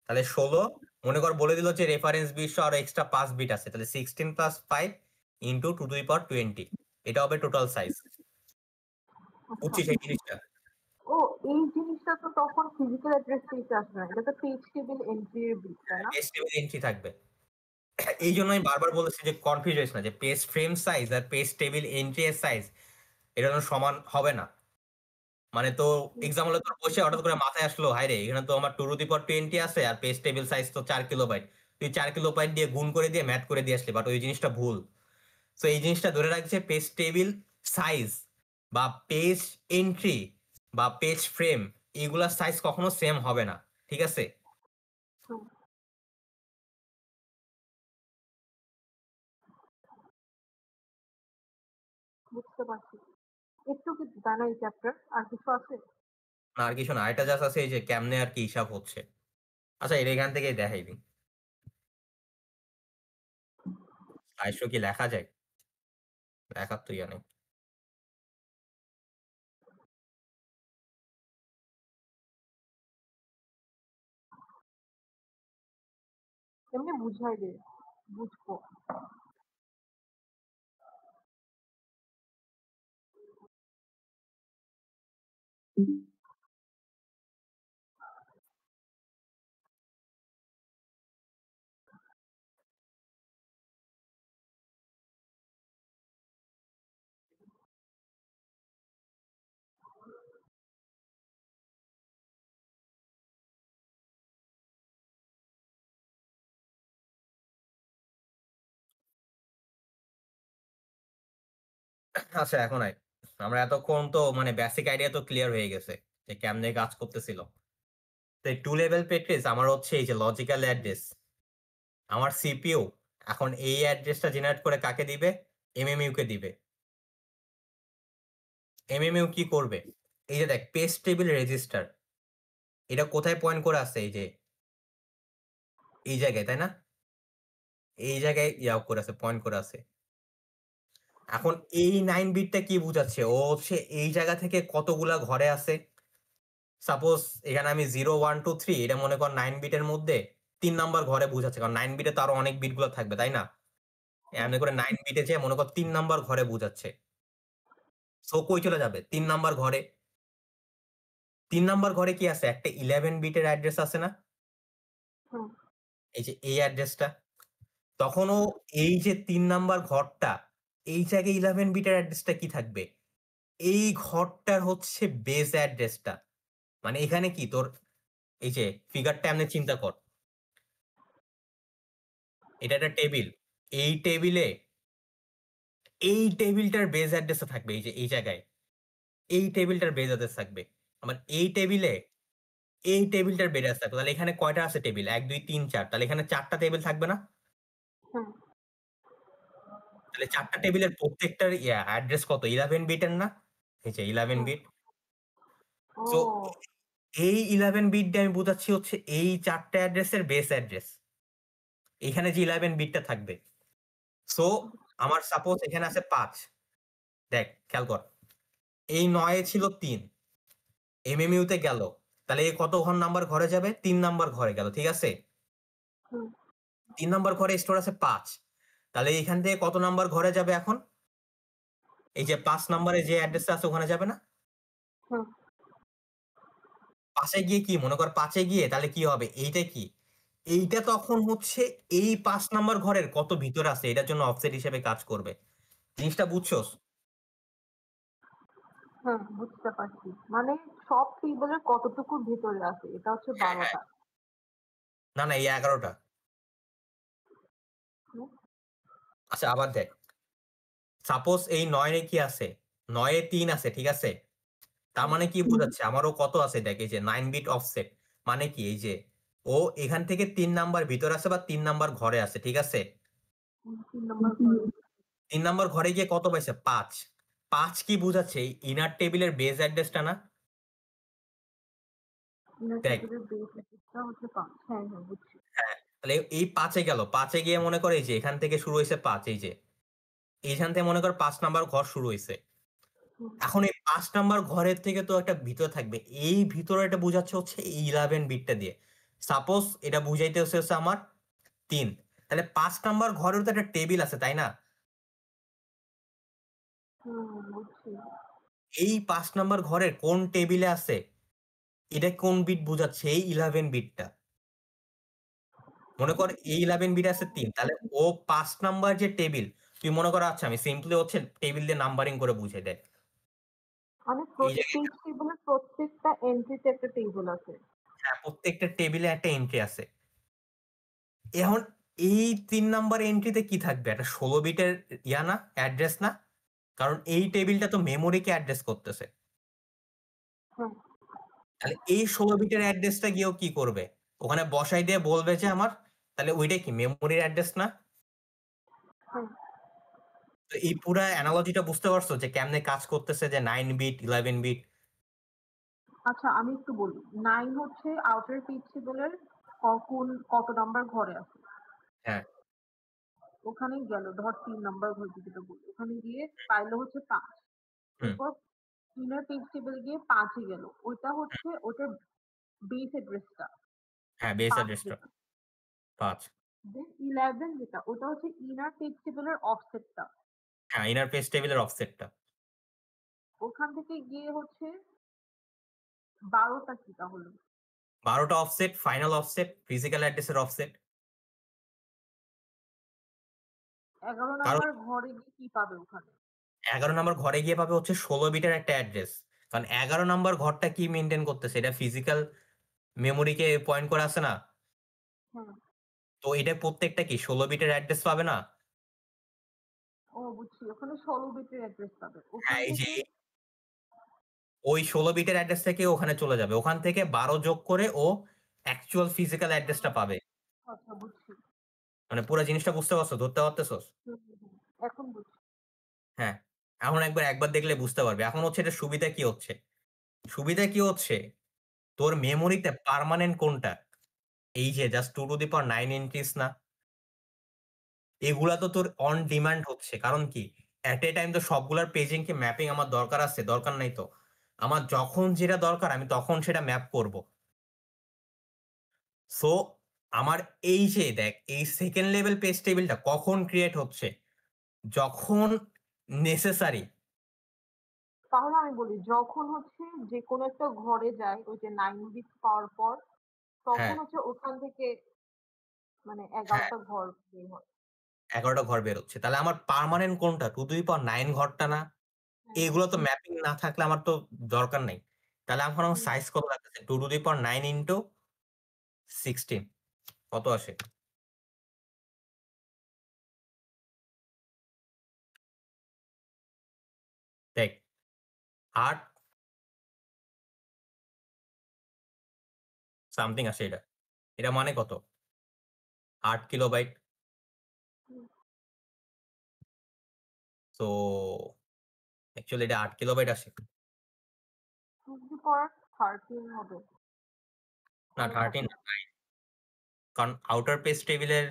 তাহলে 16 মনে কর বলে দিল যে রেফারেন্স বিট সহ আরো এক্সট্রা 5 বিট আছে, তাহলে 16 plus 5 into 2 to the power 20, এটা হবে টোটাল সাইজ। আচ্ছা বুঝছিস এই জিনিসটা? ও এই জিনিসটা তো তখন ফিজিক্যাল অ্যাড্রেস স্পেসে আসবে না, এটা তো পেজ টেবিল এন্ট্রির বিট তাই না? পেজ টেবিল এন্ট্রি থাকবে। এই জন্য আমি বারবার বলেছি যে কনফিউজ হয়েছে না যে পেজ ফ্রেম সাইজ আর পেজ টেবিল এন্ট্রি এর সাইজ এটা যেন সমান হবে না। মানে তো এক্সাম্পলে তোর বসে হঠাৎ করে মাথায় আসলো হাই রে এখানে তো আমার 2 টু দি পাওয়ার 20 আছে আর পেজ টেবিল সাইজ তো 4 কিলোবাইট, তুই 4 কিলোবাইট দিয়ে গুণ করে দিয়ে ম্যাথ করে দিয়ে আসলি, বাট ওই জিনিসটা ভুল। তো এই জিনিসটা ধরে রাখছে পেজ টেবিল সাইজ বা পেজ এন্ট্রি বা পেজ ফ্রেম এগুলার সাইজ কখনো সেম হবে না, ঠিক আছে। হুম, বুঝতে পারছি। একটু কি জানা এই চ্যাপ্টার আর কিছু আছে? না আর কিছু না, এটা জাস্ট আছে এই যে কেমনে আর কি হিসাব হচ্ছে। আচ্ছা এটা এখান থেকেই দেখাই দিই, আইসো কি লেখা যায়? লেখার তো ইয়া নেই। এমনি বুঝাই দে, বুঝবো। আচ্ছা এখন আমরা এতক্ষণ তো মানে বেসিক আইডিয়া তো ক্লিয়ার হয়ে গেছে যে কেমনে কাজ করতেছিল। তো এই টু লেভেল প্র্যাকটিস আমার হচ্ছে এই যে লজিক্যাল অ্যাড্রেস, আমার সিপিইউ এখন এই অ্যাড্রেসটা জেনারেট করে কাকে দিবে? এমএমইউ কে দিবে। এমএমইউ কি করবে? এই যে দেখ পেজ টেবিল রেজিস্টার, এটা কোথায় পয়েন্ট করে আছে? এই যে এই জায়গায়, তাই না? এই জায়গায় করে আছে, পয়েন্ট করে আছে। এখন এই 9 বিটটা কি বুঝাচ্ছে? ও হচ্ছে এই জায়গা থেকে কতগুলা ঘরে আছে সাপোজ এখানে আমি 0, 1, 2, 3 এটা মনে কর 9 বিটের মধ্যে 3 নাম্বার ঘরে বুঝাচ্ছে। কারণ 9 বিটে তো আরো অনেক বিটগুলো থাকবে, তাই না? হুম, এমনি করে 9 বিটে যেয়ে মনে কর 3 নাম্বার ঘরে বুঝাচ্ছে। সো কই চলে যাবে? 3 নাম্বার ঘরে। 3 নাম্বার ঘরে কি আছে? একটা 11 বিটের অ্যাড্রেস আছে না? হুম, এই যে এই অ্যাড্রেসটা। তখনও এই যে ৩ নাম্বার ঘরটা, এই জায়গায় 11 বিটের অ্যাড্রেসটা কি থাকবে? এই ঘরটার হচ্ছে বেস অ্যাড্রেসটা। মানে এখানে কি তোর এই যে ফিগারটা এমনি চিন্তা কর। এটা একটা টেবিল। এই টেবিলে এই টেবিলটার বেস অ্যাড্রেসটা থাকবে এই যে এই জায়গায়। এই টেবিলটার বেস অ্যাড্রেস থাকবে। আবার এই টেবিলে এই টেবিলটার বেস অ্যাড্রেস থাকবে। তাহলে এখানে কয়টা আছে টেবিল? ১, ২, ৩, ৪। তাহলে এখানে ৪ টা টেবিল থাকবে না? হুম, তাহলে ৪ টা টেবিলের প্রত্যেকটার অ্যাড্রেস কত? 11 বিটের না? এই যে 11 হুম। বিট। ও সো এই 11 বিট দিয়ে আমি বুঝাচ্ছি হচ্ছে এই ৪ টা অ্যাড্রেসের বেস অ্যাড্রেস। এখানে যে 11 বিটটা থাকবে। সো আমার সাপোজ এখানে আছে ৫। দেখ খেয়াল কর। এই ৯ এ ছিল ৩। এমএমইউ তে গেল। তাহলে এ কত নাম্বার ঘরে যাবে? ৩ নাম্বার ঘরে গেল। ঠিক আছে? হুম, ৩ নাম্বার ঘরে স্টোর আছে ৫। তাহলে এখান থেকে কত নাম্বার ঘরে যাবে এখন? এই যে ৫ নাম্বারে যে অ্যাড্রেসটা আছে ওখানে যাবে না? হুম, ৫ এ গিয়ে কি মনে কর ৫ এ গিয়ে তাহলে কি হবে? এইটা কি? এইটা তখন হচ্ছে এই ৫ নাম্বার ঘরের কত ভিতরে আছে এটার জন্য অফসেট হিসেবে কাজ করবে। জিনিসটা বুঝছোস? হুম, বুঝতে পারছি। মানে সব টেবিলের কতটুকু ভিতরে আছে এটা হচ্ছে হ্যাঁ, হ্যাঁ। ১২টা। না, না এই ১১ টা। হুম, আচ্ছা আবার দেখ। সাপোজ এই ৯ এ কি আছে? ৯ এ ৩ আছে, ঠিক আছে? তার হুম, মানে কি বুঝাচ্ছে? আমারও কত আছে দেখ এই যে 9 বিট অফসেট। মানে কি এই যে ও এখান থেকে ৩ নাম্বার ভিতরে আছে বা ৩ নাম্বার ঘরে আছে, ঠিক আছে? হুম, ৩ নম্বর ঘরে ৩ নাম্বার ঘরে গিয়ে কত পাইছে? ৫। ৫ কি বুঝাচ্ছে? এই ইনার টেবিলের বেস অ্যাড্রেসটা না? ইনার দেখ টেবিলের বেস অ্যাড্রেসটা হচ্ছে ৫। হ্যাঁ, হ্যাঁ বুঝছি। হ্যাঁ, তাহলে এই ৫ এ গেল। ৫ এ গিয়ে মনে করে এই যে এখান থেকে শুরু হইছে ৫ এই যে। এইখান থেকে মনে কর ৫ নাম্বার ঘর শুরু হইছে। হুম, এখন এই ৫ নাম্বার ঘরের থেকে তো একটা ভিতর থাকবে। এই ভিতরে এটা বুঝাচ্ছে হচ্ছে এই 11 বিটটা দিয়ে। সাপোজ এটা বুঝাইতে হচ্ছে আমার ৩। তাহলে ৫ নাম্বার ঘরেও তো একটা টেবিল আছে, তাই না? হুম, বুঝছি। এই ৫ নাম্বার ঘরের কোন টেবিলে আছে? এটা কোন বিট বুঝাচ্ছে? এই 11 বিটটা। মনে কর এই 11 বিট আছে ৩। তাহলে ও ৫ নাম্বার যে টেবিল, তুই মনে কর আচ্ছা আমি সিম্পলি হচ্ছে টেবিল দিয়ে নাম্বারিং করে বুঝাই দেই। মানে এই জায়গায় পেজ টেবিলের প্রত্যেকটা এন্ট্রিতে একটা টেবিল আছে। হ্যাঁ, প্রত্যেকটা টেবিলে একটা এন্ট্রি আছে। এখন এই ৩ নাম্বার এন্ট্রিতে কি থাকবে? একটা ১৬ বিটের না? অ্যাড্রেস না? কারণ এই টেবিলটা তো মেমোরিকে অ্যাড্রেস করতেছে। হুম, তাহলে এই ১৬ বিটের অ্যাড্রেসটা গিয়েও কি করবে? ওখানে বসাই দিয়ে বলবে যে আমার তাহলে ওইটা কি মেমোরির অ্যাড্রেস না? হুম। তো এই পুরা অ্যানালজিটা বুঝতে পারছো যে কেমনে কাজ করতেছে যে 9 বিট, 11 বিট? আচ্ছা আমি একটু বলি। ৯ হচ্ছে আউটার পেজ টেবিলের কত নাম্বার ঘরে আছে। হ্যাঁ, ওখানেই গেল ধর ৩ নাম্বার ঘর যেটা বললি। ওখানে গিয়ে পাইলো হচ্ছে ৫। হুম, এরপর ইনার পেজ টেবিল গিয়ে ৫ এ গেল। ওইটা হচ্ছে ওটার বেস অ্যাড্রেসটা হ্যাঁ, বেস ৫ অ্যাড্রেসটা যেটা। ৫। দেন 11 যেটা ওটা হচ্ছে ইনার পেজ টেবিলের অফসেটটা। হ্যাঁ, ইনার পেজ টেবিলের অফসেটটা। ওখান থেকে গিয়ে হচ্ছে ১২ টা কি তাহলে? ১২ টা অফসেট, ফাইনাল অফসেট, ফিজিক্যাল অ্যাড্রেসের অফসেট। ১১ কারণ নাম্বার ঘরে গিয়ে কি পাবে ওখানে? ১১ নাম্বার ঘরে গিয়ে পাবে হচ্ছে ১৬ বিটের একটা অ্যাড্রেস। কারণ ১১ নাম্বার ঘরটা কি মেইনটেইন করতেছে? এটা ফিজিক্যাল মেমোরিকে পয়েন্ট করে আছে না? হুম। তো এটা প্রত্যেকটা কি ১৬ বিটের অ্যাড্রেস পাবে না? ও বুঝছি। ওখানে ১৬ বিটের অ্যাড্রেস পাবে। ওখান হ্যাঁ, এই যে থেকে ওই ১৬ বিটের অ্যাড্রেস থেকে ওখানে চলে যাবে। ওখান থেকে ১২ যোগ করে ও অ্যাকচুয়াল ফিজিক্যাল অ্যাড্রেসটা পাবে। আচ্ছা বুঝছি। মানে পুরা জিনিসটা বুঝতে পারছো? ধরতে পারতেছোস? হুম, হুম, হুম। এখন বুঝছি। হ্যাঁ। এখন একবার দেখলে বুঝতে পারবে। এখন হচ্ছে এটার সুবিধা কি হচ্ছে? সুবিধা কি হচ্ছে? তোর মেমোরিতে পার্মানেন্ট কোনটা? এই যে just 2 to the power 9 entries না? এগুলা তো তোর অন ডিমান্ড হচ্ছে। কারণ কি? এট এ টাইম তো সবগুলার পেজিং কি ম্যাপিং আমার দরকার আছে? দরকার নাই তো। আমার যখন যেটা দরকার আমি তখন সেটা ম্যাপ করব। সো আমার এই যে দেখ এই 2nd লেভেল পেজ টেবিলটা কখন ক্রিয়েট হচ্ছে? যখন নেসেসারি। তাহলে আমি বলি যখন হচ্ছে যে কোনো একটা ঘরে যায় ওই যে 9 বিট পাওয়ার পর তখন হ্যাঁ, হচ্ছে ওখান থেকে মানে হ্যাঁ, 11টা ঘর বের হয়। ১১ টা ঘর বের হচ্ছে। তাহলে আমার পার্মানেন্ট কোনটা? 2 to the power 9 ঘরটা না? হ্যাঁ। এগুলো তো ম্যাপিং না থাকলে আমার তো দরকার নাই। তাহলে এখন আমার হুম, সাইজ কত লাগতেছে? 2 to the power 9 into 16 কত আসে? দেখ ৮ সামথিং আসে এটা। এটা মানে কত? ৮ কিলোবাইট। হুম। সো অ্যাকচুয়ালি এটা ৮ কিলোবাইট আসে। 2 to the power 13 হবে। না অনেক 13 কাছে। না। কারণ আউটার পেজ টেবিলের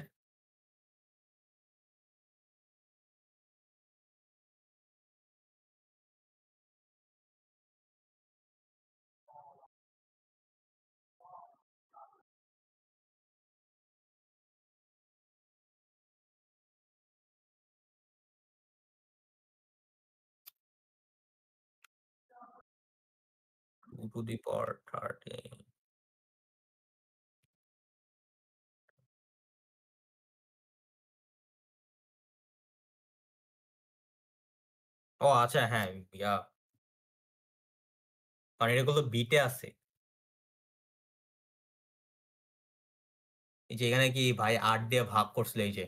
টু টু দি পাওয়ার 13 ও আচ্ছা হ্যাঁ, ইয়া কারণ এগুলো বিটে আছে। এই যে এখানে কি ভাই ৮ দিয়ে ভাগ করছিল এই যে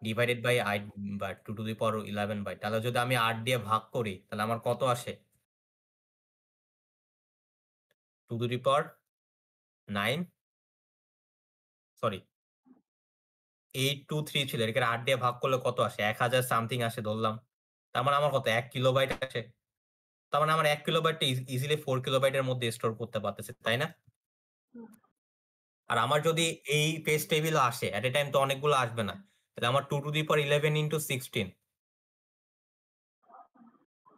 ডিভাইডেড বাই ৮ বা 2 টু দি পাওয়ার 11 বাই তাহলে যদি আমি ৮ দিয়ে ভাগ করি তাহলে আমার কত আসে? 2 টু দি পাওয়ার 9 সরি 823 ছিল। এটাকে ৮ দিয়ে ভাগ করলে কত আসে? ১০০০ সামথিং আসে ধরলাম। তার মানে আমার কত ১ কিলোবাইট আসে। তার মানে আমার ১ কিলোবাইটটা ইজিলি 4 কিলোবাইটের মধ্যে স্টোর করতে পারতেছি, তাই না? হুম। আর আমার যদি এই পেজ টেবিলও আসে, এট এ টাইম তো অনেকগুলো আসবে না। তাহলে আমার 2 টু দি পাওয়ার 11 ইনটু 16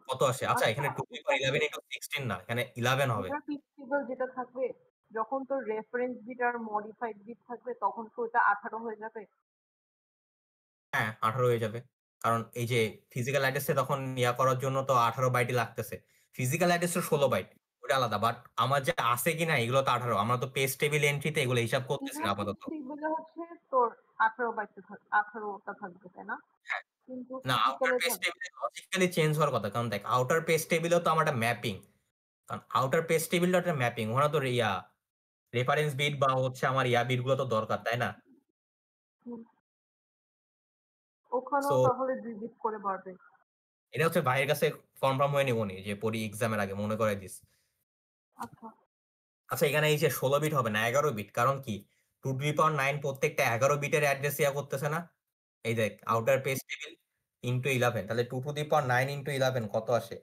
কত আসে? আচ্ছা আচ্ছা, এখানে 2 টু দি এটা পাওয়ার কি 11 ইনটু 16 না, এখানে 11 হবে। ইনার পিস টেবিল যেটা থাকবে যখন তোর রেফারেন্স বিট আর মডিফাইড বিট থাকবে তখন তো ওটা 18 হয়ে যাবে? হ্যাঁ, 18 হয়ে যাবে। কারণ এই যে ফিজিক্যাল অ্যাড্রেসে তখন ইয়া করার জন্য তো 18 বাইটই লাগতেছে। ফিজিক্যাল অ্যাড্রেস তো 16 হুম। বাইট। ওটা আলাদা। বাট আমার যে আছে কিনা এগুলো তো 18। আমরা তো পেজ টেবিল এন্ট্রিতে এগুলো হিসাব করতেছি না ইনার পিস আপাতত। টেবিলে হচ্ছে তোর 18 বাইটে 18টা থাকবে তাই না? হ্যাঁ। কিন্তু না আউটার ফিজিক্যালে পেজ যাবে। টেবিলে লজিক্যালি চেঞ্জ হওয়ার কথা। কারণ দেখ আউটার পেজ টেবিলেও তো আমার একটা ম্যাপিং। কারণ আউটার পেজ টেবিলটা একটা ম্যাপিং। ওখানে তো ইয়া রেফারেন্স বিট বা হচ্ছে আমার ইয়া বিট গুলো তো দরকার, তাই না? হুম। সো ওখানেও তাহলে 2 বিট করে বাড়বে। এটা হচ্ছে ভাইয়ের কাছে কনফার্ম হয়ে নিবনি যে পড়ি এক্সামের আগে মনে করাই দিস। আচ্ছা। আচ্ছা এখানে এই যে 16 বিট হবে না 11 বিট। কারণ কি? 2 টু দি পাওয়ার 9 প্রত্যেকটা 11 বিটের অ্যাড্রেস ইয়া করতেছে না? এই দেখ হুম, আউটার পেজ টেবিল ইনটু 11 তাহলে 2 টু দি পাওয়ার 9 ইনটু 11 কত আসে?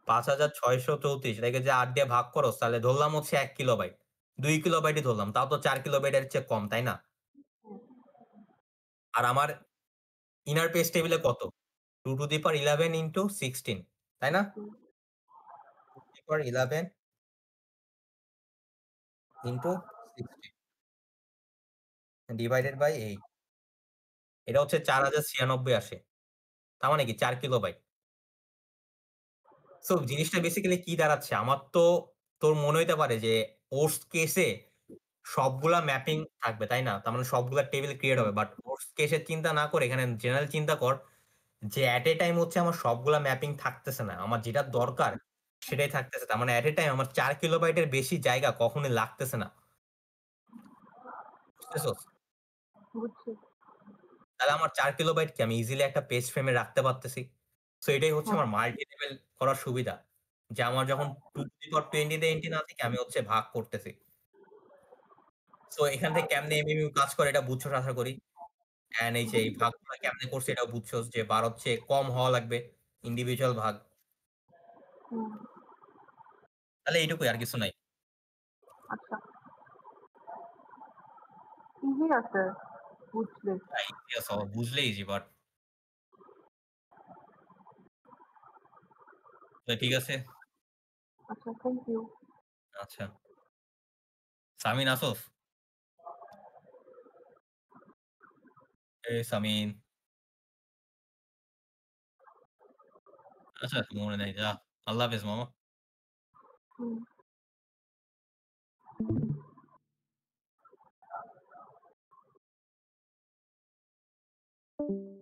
৫৬৩৪ এটাকে যে ৮ দিয়ে ভাগ করস তাহলে ধরলাম হচ্ছে ১ কিলোবাইট। ২ কিলোবাইটই ধরলাম। তাও তো ৪ কিলোবাইটের চেয়ে কম, তাই না? হুম, আর আমার ইনার পেজ টেবিলে কত? 2 টু দি পাওয়ার 11 ইনটু 16 তাই না? হুম, 2 to the power 11 into 16 divided by 8 এটা হচ্ছে ৪০৯৬ আসে। তার মানে কি ৪ কিলোবাইট। সো জিনিসটা বেসিক্যালি কি দাঁড়াচ্ছে? আমার তো তোর মনে হইতে পারে যে worst case এ সবগুলা ম্যাপিং থাকবে, তাই না? তার মানে সবগুলা টেবিল ক্রিয়েট হুম। হবে। বাট worst case এর চিন্তা না করে এখানে জেনারেল চিন্তা কর যে এট এ টাইম হচ্ছে আমার সবগুলা ম্যাপিং থাকতেছে না। আমার যেটা দরকার সেটাই থাকতেছে। তার মানে এট এ টাইম আমার ৪ কিলোবাইটের বেশি জায়গা কখনোই লাগতেছে না। বুঝতেছস? বুঝছি। তাহলে আমার ৪ কিলোবাইট কি আমি ইজিলি একটা পেজ ফ্রেমে রাখতে পারতেছি। সো এটাই হচ্ছে হ্যাঁ। আমার মাল্টি লেভেল করার সুবিধা। যে আমার যখন 2 টু দি পাওয়ার 20 তে এন্ট্রি না থেকে আমি হচ্ছে ভাগ করতেছি। সো এখান থেকে কেমনে এমএমইউ কাজ করে এটা বুঝছস আশা করি। অ্যান্ড এই যে এই ভাগগুলা কেমনে করছে এটাও বুঝছস যে ১২ র চেয়ে কম হওয়া লাগবে ইন্ডিভিজুয়াল ভাগ। হুম। তাহলে এইটুকুই আর কিছু নাই। আচ্ছা। ইজি আছে বুঝলে। ইতিহাস বুঝলেই ইজি বাট ঠিক আছে? আচ্ছা, থ্যাংক ইউ। আচ্ছা। সামিন আসোস? সামিন। আচ্ছা মনে নাই। যা। আল্লাহ হাফেজ মামা। হুম।